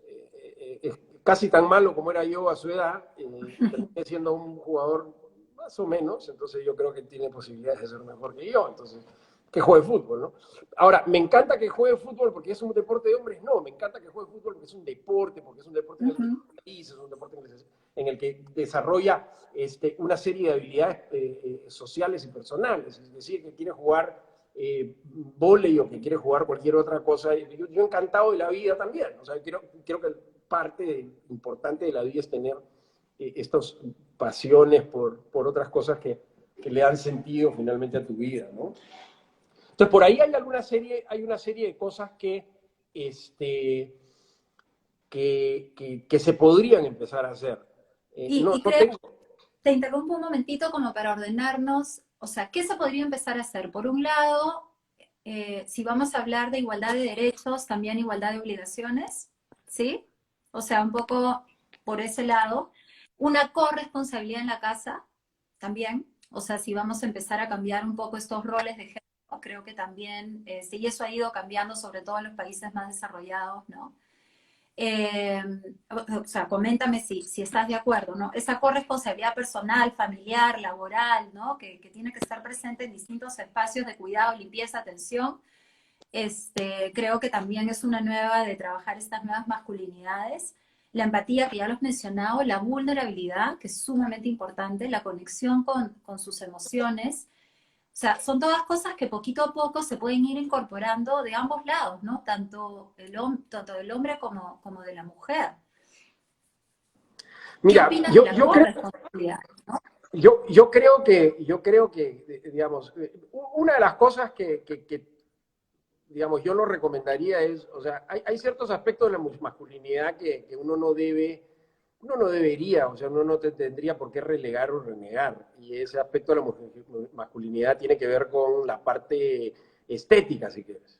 es casi tan malo como era yo a su edad, terminé siendo un jugador más o menos, entonces yo creo que tiene posibilidades de ser mejor que yo, entonces que juegue fútbol, ¿no? Ahora, me encanta que juegue fútbol porque es un deporte de hombres, no, me encanta que juegue fútbol porque es un deporte, porque es un deporte en el que Ujú. es un deporte en el que desarrolla una serie de habilidades sociales y personales, es decir, que quiere jugar vóley o que quiere jugar cualquier otra cosa, yo encantado de la vida también, o sea, creo que importante de la vida es tener estas pasiones por otras cosas que le dan sentido finalmente a tu vida, ¿no? Entonces, por ahí hay una serie de cosas este, que se podrían empezar a hacer. Y No creo, tengo... te interrumpo un momentito como para ordenarnos, o sea, ¿qué se podría empezar a hacer? Por un lado, si vamos a hablar de igualdad de derechos, también igualdad de obligaciones, ¿sí? O sea, un poco por ese lado. Una corresponsabilidad en la casa, también. O sea, si vamos a empezar a cambiar un poco estos roles de género, creo que también, y eso ha ido cambiando, sobre todo en los países más desarrollados, ¿no? Eh, o sea, coméntame si estás de acuerdo, ¿no? Esa corresponsabilidad personal, familiar, laboral, ¿no? Que tiene que estar presente en distintos espacios de cuidado, limpieza, atención. Creo que también es una nueva de trabajar estas nuevas masculinidades. La empatía, que ya lo has mencionado, la vulnerabilidad, que es sumamente importante, la conexión con sus emociones. O sea, son todas cosas que poquito a poco se pueden ir incorporando de ambos lados, ¿no? Tanto del hombre como de la mujer. ¿Qué Mira, opinas de la corresponsabilidad? yo creo que, digamos, una de las cosas digamos, yo no recomendaría es, o sea, hay ciertos aspectos de la masculinidad que uno no debería, o sea, uno no tendría por qué relegar o renegar. Y ese aspecto de la masculinidad tiene que ver con la parte estética, si quieres.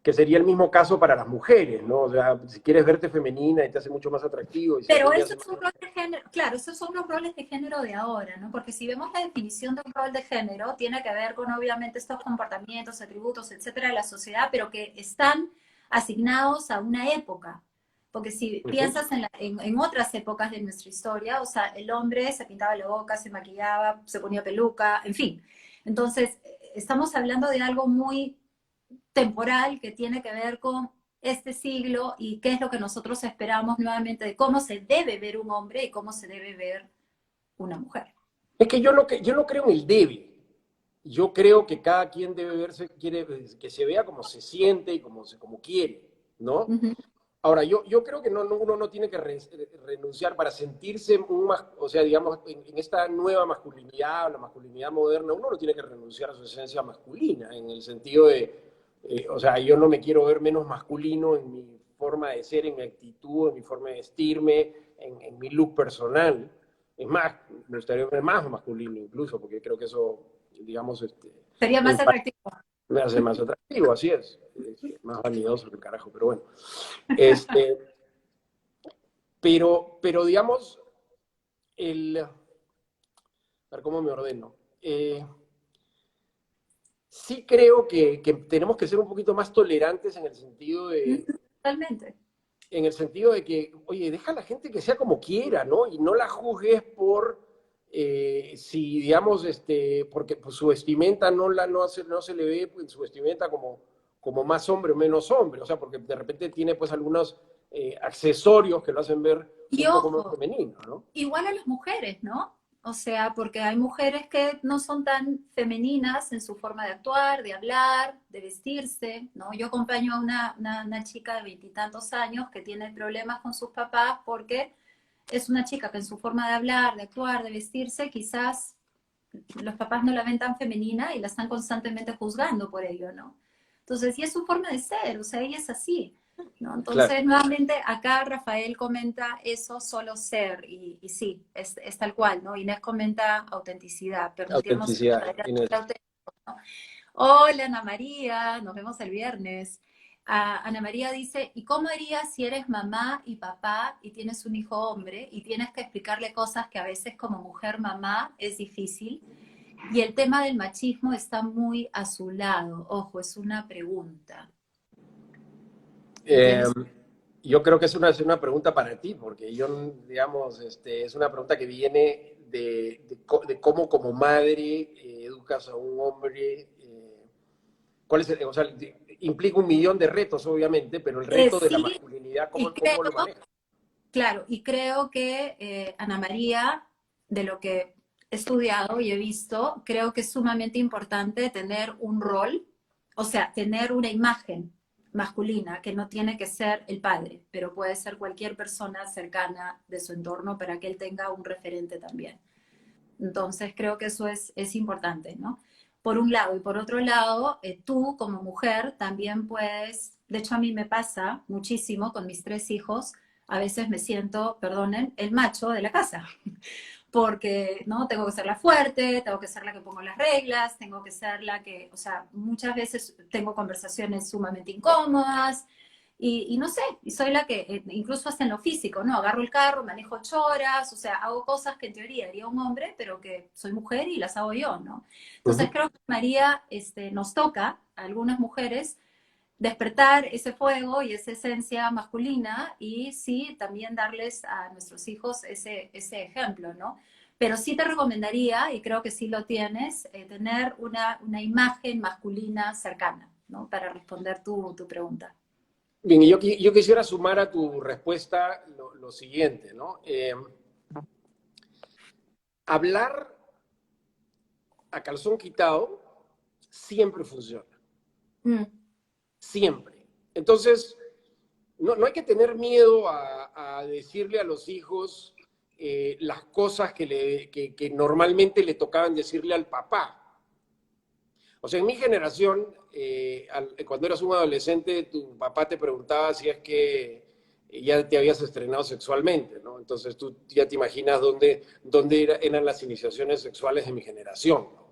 Que sería el mismo caso para las mujeres, ¿no? O sea, si quieres verte femenina y te hace mucho más atractivo, y si a mí Pero me eso hace es más... un rol de género, claro, esos son los roles de género de ahora, ¿no? Porque si vemos la definición de un rol de género, tiene que ver con obviamente estos comportamientos, atributos, etcétera, de la sociedad, pero que están asignados a una época. Porque si Uh -huh. piensas en otras épocas de nuestra historia, o sea, el hombre se pintaba la boca, se maquillaba, se ponía peluca, en fin. Entonces, estamos hablando de algo muy temporal que tiene que ver con este siglo y qué es lo que nosotros esperamos nuevamente de cómo se debe ver un hombre y cómo se debe ver una mujer. Es que yo no creo en el debe. Yo creo que cada quien debe verse, quiere que se vea como se siente y como quiere, ¿no? Uh -huh. Ahora, yo creo que uno no tiene que renunciar para sentirse o sea, digamos, en esta nueva masculinidad, la masculinidad moderna, uno no tiene que renunciar a su esencia masculina, en el sentido de, o sea, yo no me quiero ver menos masculino en mi forma de ser, en mi actitud, en mi forma de vestirme, en mi look personal. Es más, me gustaría ver más masculino incluso, porque creo que eso, digamos, Sería más atractivo. me hace más atractivo, así es, más vanidoso que el carajo, pero bueno. Este, pero digamos, a ver cómo me ordeno. Sí creo que tenemos que ser un poquito más tolerantes Totalmente. en el sentido de que, oye, deja a la gente que sea como quiera, ¿no? Y no la juzgues por si, digamos, porque pues, su vestimenta no se le ve pues, su vestimenta como más hombre o menos hombre, o sea, porque de repente tiene pues algunos accesorios que lo hacen ver Y un poco más ojo, femenino, ¿no? igual a las mujeres, ¿no? O sea, porque hay mujeres que no son tan femeninas en su forma de actuar, de hablar, de vestirse, ¿no? Yo acompaño a una chica de veintitantos años que tiene problemas con sus papás porque es una chica que en su forma de hablar, de actuar, de vestirse, quizás los papás no la ven tan femenina y la están constantemente juzgando por ello, ¿no? Entonces, y es su forma de ser, o sea, ella es así, ¿no? Claro, Entonces, nuevamente, acá Rafael comenta eso, solo ser, y sí, es tal cual, ¿no? Inés comenta autenticidad, permitirnos ser autenticidad, Inés. verdaderamente auténticos, ¿no? Hola, Ana María, nos vemos el viernes. Ana María dice, ¿y cómo harías si eres mamá y papá y tienes un hijo hombre y tienes que explicarle cosas que a veces como mujer mamá es difícil? Y el tema del machismo está muy a su lado. Ojo, es una pregunta. Eh, ¿Entiendes? yo creo que es una pregunta para ti, porque yo, digamos, es una pregunta que viene de cómo como madre educas a un hombre. ¿Cuál es o sea, implica un millón de retos, obviamente, pero el reto de la Sí, masculinidad, y cómo lo creo, manejas? claro, y creo que Ana María, de lo que he estudiado y he visto, creo que es sumamente importante tener un rol, o sea, tener una imagen masculina, que no tiene que ser el padre, pero puede ser cualquier persona cercana de su entorno para que él tenga un referente también. Entonces creo que eso es importante, ¿no? Por un lado, y por otro lado, tú como mujer también puedes, de hecho a mí me pasa muchísimo con mis 3 hijos, a veces me siento, perdonen, el macho de la casa, porque no tengo que ser la fuerte, tengo que ser la que pongo las reglas, tengo que ser la que, o sea, muchas veces tengo conversaciones sumamente incómodas y no sé, y soy la que, incluso hasta en lo físico, ¿no? Agarro el carro, manejo 8 horas, o sea, hago cosas que en teoría haría un hombre, pero que soy mujer y las hago yo, ¿no? Entonces Ujú. creo que María, nos toca a algunas mujeres despertar ese fuego y esa esencia masculina y sí, también darles a nuestros hijos ese ejemplo, ¿no? Pero sí te recomendaría, y creo que sí lo tienes, tener una imagen masculina cercana, ¿no? Para responder tu pregunta. Bien, y yo quisiera sumar a tu respuesta lo siguiente, ¿no? Hablar a calzón quitado siempre funciona, Mm, siempre. Entonces, no hay que tener miedo a decirle a los hijos las cosas que normalmente le tocaban decirle al papá. O sea, en mi generación, cuando eras un adolescente, tu papá te preguntaba si es que ya te habías estrenado sexualmente, ¿no? Entonces tú ya te imaginas dónde eran las iniciaciones sexuales de mi generación, ¿no?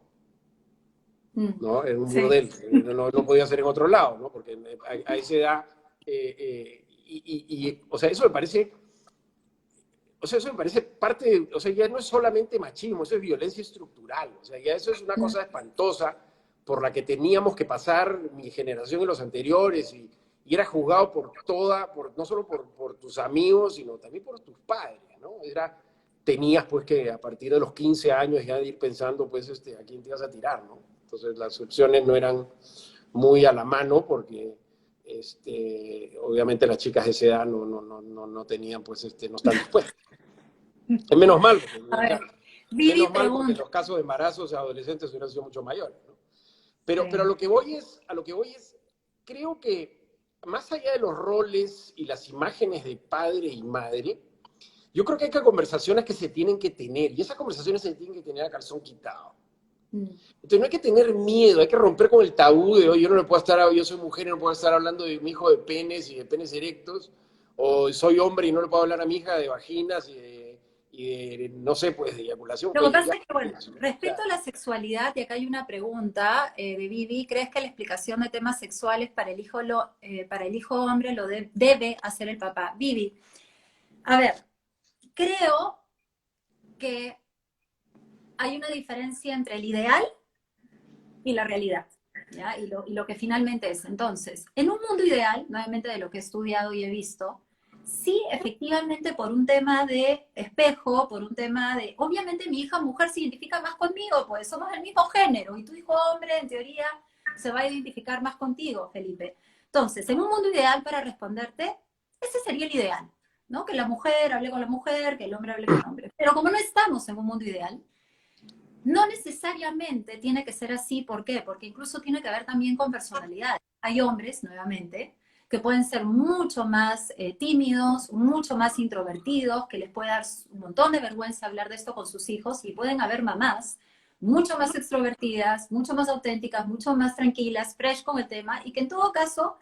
mm, ¿No? En un sí. burdel, no podía ser en otro lado, ¿no? Porque a esa edad, o sea, eso me parece parte, o sea, ya no es solamente machismo, eso es violencia estructural, o sea, ya eso es una Mm. cosa espantosa por la que teníamos que pasar mi generación y los anteriores, y era juzgado no solo por tus amigos, sino también por tus padres, ¿no? Tenías pues que a partir de los 15 años ya ir pensando pues a quién te ibas a tirar, ¿no? Entonces las opciones no eran muy a la mano porque obviamente las chicas de esa edad no tenían pues no están dispuestas. Es menos mal, porque, A ver, Vivi menos mal porque pregunta. los casos de embarazos de adolescentes hubieran sido mucho mayores, ¿no? Pero Sí. a lo que voy es, creo que más allá de los roles y las imágenes de padre y madre, yo creo que hay conversaciones que se tienen que tener, y esas conversaciones se tienen que tener a calzón quitado. Mm. Entonces no hay que tener miedo, hay que romper con el tabú de, hoy yo no le puedo estar, yo soy mujer y no puedo estar hablando de mi hijo de penes y de penes erectos, o soy hombre y no le puedo hablar a mi hija de vaginas no sé, pues de eyaculación. Lo que Oye, pasa ya, es que, bueno, respecto ya. a la sexualidad, y acá hay una pregunta de Vivi, ¿crees que la explicación de temas sexuales para el hijo hombre debe hacer el papá? Vivi, a ver, creo que hay una diferencia entre el ideal y la realidad, ¿ya? Y lo que finalmente es. Entonces, en un mundo ideal, nuevamente de lo que he estudiado y he visto, sí, efectivamente, por un tema de espejo, por un tema de, obviamente mi hija mujer se identifica más conmigo, pues somos el mismo género, y tu hijo hombre, en teoría, se va a identificar más contigo, Felipe. Entonces, en un mundo ideal, para responderte, ese sería el ideal, ¿no? Que la mujer hable con la mujer, que el hombre hable con el hombre. Pero como no estamos en un mundo ideal, no necesariamente tiene que ser así, ¿por qué? Porque incluso tiene que ver también con personalidades. Hay hombres, nuevamente, que pueden ser mucho más tímidos, mucho más introvertidos, que les puede dar un montón de vergüenza hablar de esto con sus hijos, y pueden haber mamás mucho más extrovertidas, mucho más auténticas, mucho más tranquilas, fresh con el tema, y que en todo caso,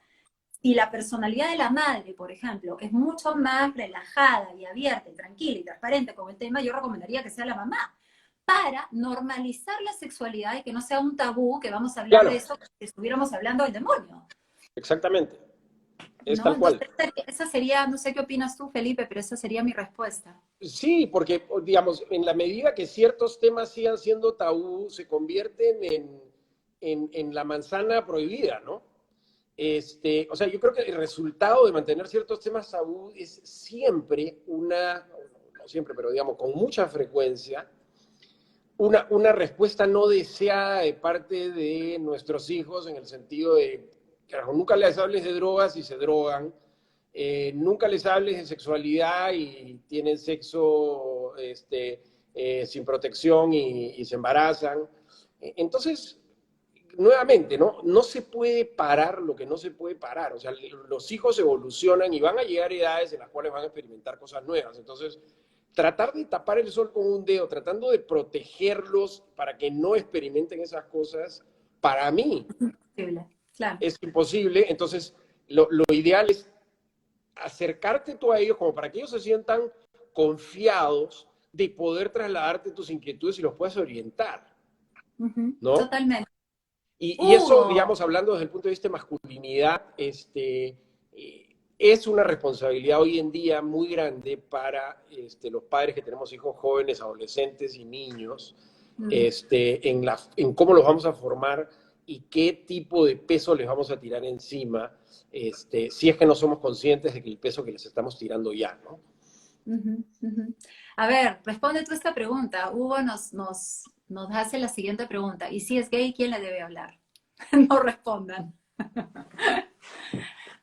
si la personalidad de la madre, por ejemplo, es mucho más relajada y abierta y tranquila y transparente con el tema, yo recomendaría que sea la mamá, para normalizar la sexualidad y que no sea un tabú que vamos a hablar de Claro, eso como si estuviéramos hablando del demonio, exactamente. Es ¿no? tal cual. Entonces, esa sería, no sé qué opinas tú, Felipe, pero esa sería mi respuesta. Sí, porque, digamos, en la medida que ciertos temas sigan siendo tabú, se convierten en la manzana prohibida, ¿no? O sea, yo creo que el resultado de mantener ciertos temas tabú es siempre no siempre, pero digamos, con mucha frecuencia, una respuesta no deseada de parte de nuestros hijos en el sentido de, carajo, nunca les hables de drogas y se drogan, nunca les hables de sexualidad y tienen sexo sin protección y se embarazan. Entonces, nuevamente, ¿no? No se puede parar lo que no se puede parar. O sea, los hijos evolucionan y van a llegar a edades en las cuales van a experimentar cosas nuevas. Entonces, tratar de tapar el sol con un dedo, tratando de protegerlos para que no experimenten esas cosas, para mí Posible, claro. es imposible. Entonces, lo ideal es acercarte tú a ellos como para que ellos se sientan confiados de poder trasladarte tus inquietudes y los puedas orientar, ¿no? Totalmente. Y eso, Hugo, digamos, hablando desde el punto de vista de masculinidad, es una responsabilidad hoy en día muy grande para los padres que tenemos hijos jóvenes, adolescentes y niños, mm, en cómo los vamos a formar y qué tipo de peso les vamos a tirar encima, si es que no somos conscientes de que el peso que les estamos tirando ya, ¿no? ujú, ujú. A ver, responde tú esta pregunta. Hugo nos hace la siguiente pregunta. ¿Y si es gay, quién le debe hablar? No respondan.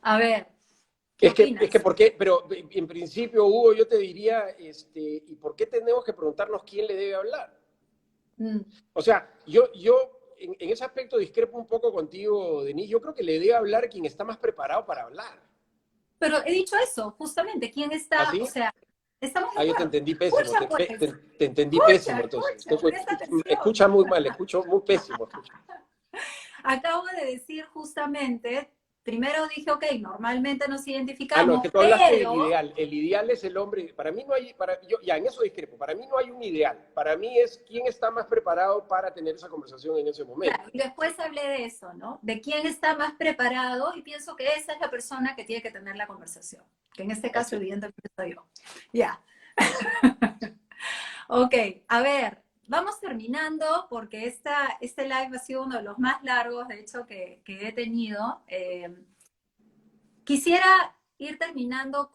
A ver, ¿qué Es que, opinas? ¿por qué? Pero en principio, Hugo, yo te diría, ¿y por qué tenemos que preguntarnos quién le debe hablar? Mm. O sea, yo en ese aspecto discrepo un poco contigo, Denise. Yo creo que le debe hablar quien está más preparado para hablar. Pero he dicho eso, justamente. ¿Quién está? O ¿Así? sea, estamos de Ah, yo te acuerdo. entendí pésimo, Escucha, te, pues. te- te entendí Escucha, pésimo, entonces. escucha. Presta atención. Escucha muy mal, escucho muy pésimo. Escucha. Acabo de decir justamente, primero dije, ok, normalmente nos Ah, no, es que identificamos, tú hablaste del pero ideal. El ideal es el hombre. Para mí no hay, ya en eso discrepo. Para mí no hay un ideal. Para mí es quién está más preparado para tener esa conversación en ese momento. claro, y después hablé de eso, ¿no? De quién está más preparado y pienso que esa es la persona que tiene que tener la conversación, que en este caso Así. evidentemente soy yo. Ya. Ok, a ver, vamos terminando porque este live ha sido uno de los más largos, de hecho, que he tenido. Quisiera ir terminando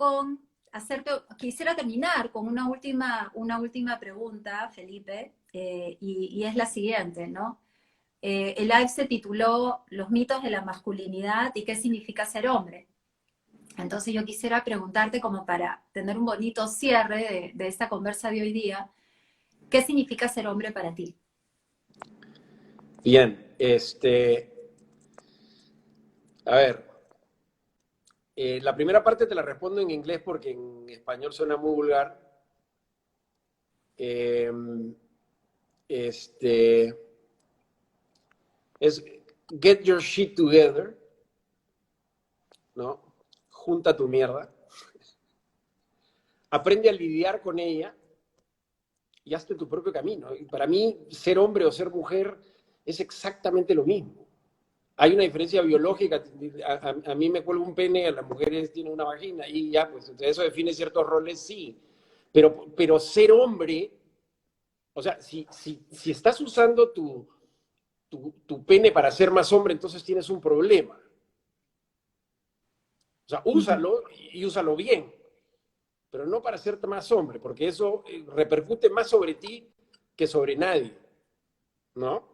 quisiera terminar con una última pregunta, Felipe, y es la siguiente, ¿no? El live se tituló Los mitos de la masculinidad y qué significa ser hombre. Entonces yo quisiera preguntarte como para tener un bonito cierre de esta conversa de hoy día, ¿qué significa ser hombre para ti? Bien, a ver, la primera parte te la respondo en inglés porque en español suena muy vulgar. Eh, este, es get your shit together, ¿no? Junta tu mierda, aprende a lidiar con ella y hazte tu propio camino. Y para mí, ser hombre o ser mujer es exactamente lo mismo. Hay una diferencia biológica. A mí me cuelga un pene, a las mujeres tienen una vagina y ya, pues eso define ciertos roles, sí. Pero ser hombre, o sea, si estás usando tu pene para ser más hombre, entonces tienes un problema. O sea, Ujú, úsalo y úsalo bien, pero no para hacerte más hombre, porque eso repercute más sobre ti que sobre nadie, ¿no?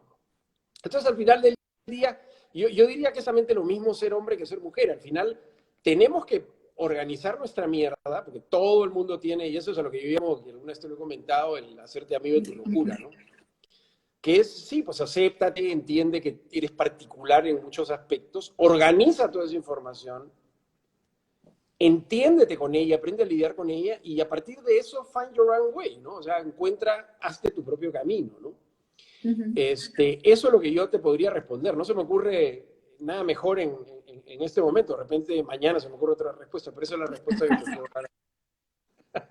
Entonces, al final del día, yo diría que es exactamente lo mismo ser hombre que ser mujer. Al final, tenemos que organizar nuestra mierda, porque todo el mundo tiene, y eso es a lo que yo llamo, que alguna vez te lo he comentado, el hacerte amigo de tu locura, ¿no? Que es, sí, pues acéptate, entiende que eres particular en muchos aspectos, organiza toda esa información, entiéndete con ella, aprende a lidiar con ella y a partir de eso, find your own way, ¿no? O sea, hazte tu propio camino, ¿no? Ujú. Eso es lo que yo te podría responder. No se me ocurre nada mejor en este momento. De repente mañana se me ocurre otra respuesta, pero esa es la respuesta que te puedo dar.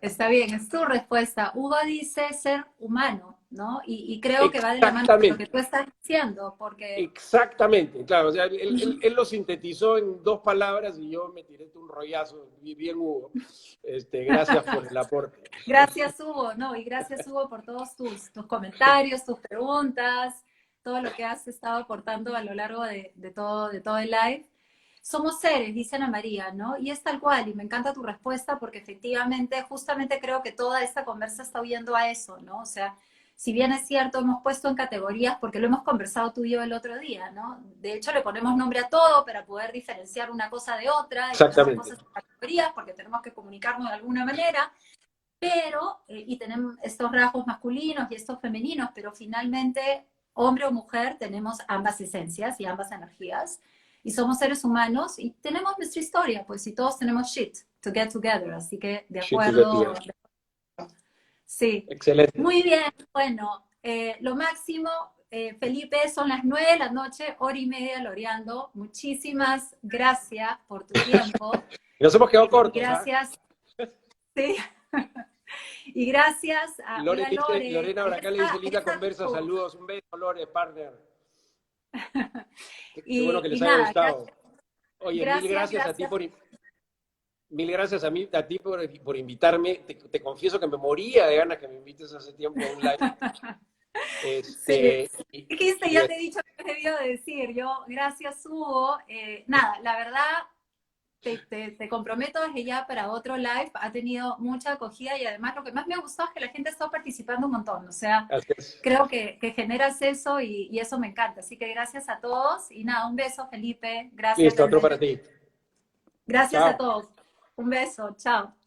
Está bien, es tu respuesta. Hugo dice ser humano, ¿no? Y creo que va de la mano con lo que Exactamente. tú estás diciendo, porque Exactamente, claro, o sea, él, ujú, él lo sintetizó en 2 palabras y yo me tiré un rollazo, bien Hugo. Gracias por el aporte. gracias, Hugo, ¿no? Y gracias, Hugo, por todos tus comentarios, tus preguntas, todo lo que has estado aportando a lo largo de todo el live. Somos seres, dice Ana María, ¿no? Y es tal cual, y me encanta tu respuesta porque efectivamente, justamente creo que toda esta conversa está huyendo a eso, ¿no? O sea, si bien es cierto, hemos puesto en categorías, porque lo hemos conversado tú y yo el otro día, ¿no? De hecho, le ponemos nombre a todo para poder diferenciar una cosa de otra y ponemos Exactamente. cosas en categorías porque tenemos que comunicarnos de alguna manera, pero, y tenemos estos rasgos masculinos y estos femeninos, pero finalmente, hombre o mujer, tenemos ambas esencias y ambas energías, y somos seres humanos y tenemos nuestra historia, pues, y todos tenemos shit to get together, así que de Shit to get acuerdo, together. sí. Excelente. Muy bien, bueno, lo máximo, Felipe, son las 9 de la noche, hora y media loreando. Muchísimas gracias por tu tiempo. Y nos hemos quedado Y cortos, ¿ah? gracias, sí. Y gracias a, hola Lore, Lorena Bracal le dice, linda esa conversa, tú. saludos, un beso, Lore, partner. Qué bueno que les Y haya nada, gustado. Oye, mil gracias, gracias a ti gracias. mil gracias a ti por invitarme. Te confieso que me moría de ganas que me invites hace tiempo a un live. Sí, Y, dijiste, y ya te he dicho que te debió decir. Yo, gracias Hugo. Nada, la verdad, te comprometo desde ya para otro live. Ha tenido mucha acogida y además lo que más me gustó es que la gente está participando un montón. O sea, así es. creo que generas eso y eso me encanta. Así que gracias a todos y nada, un beso Felipe. Gracias Listo, otro desde... para ti. Gracias a Chao. todos. Un beso. Chao.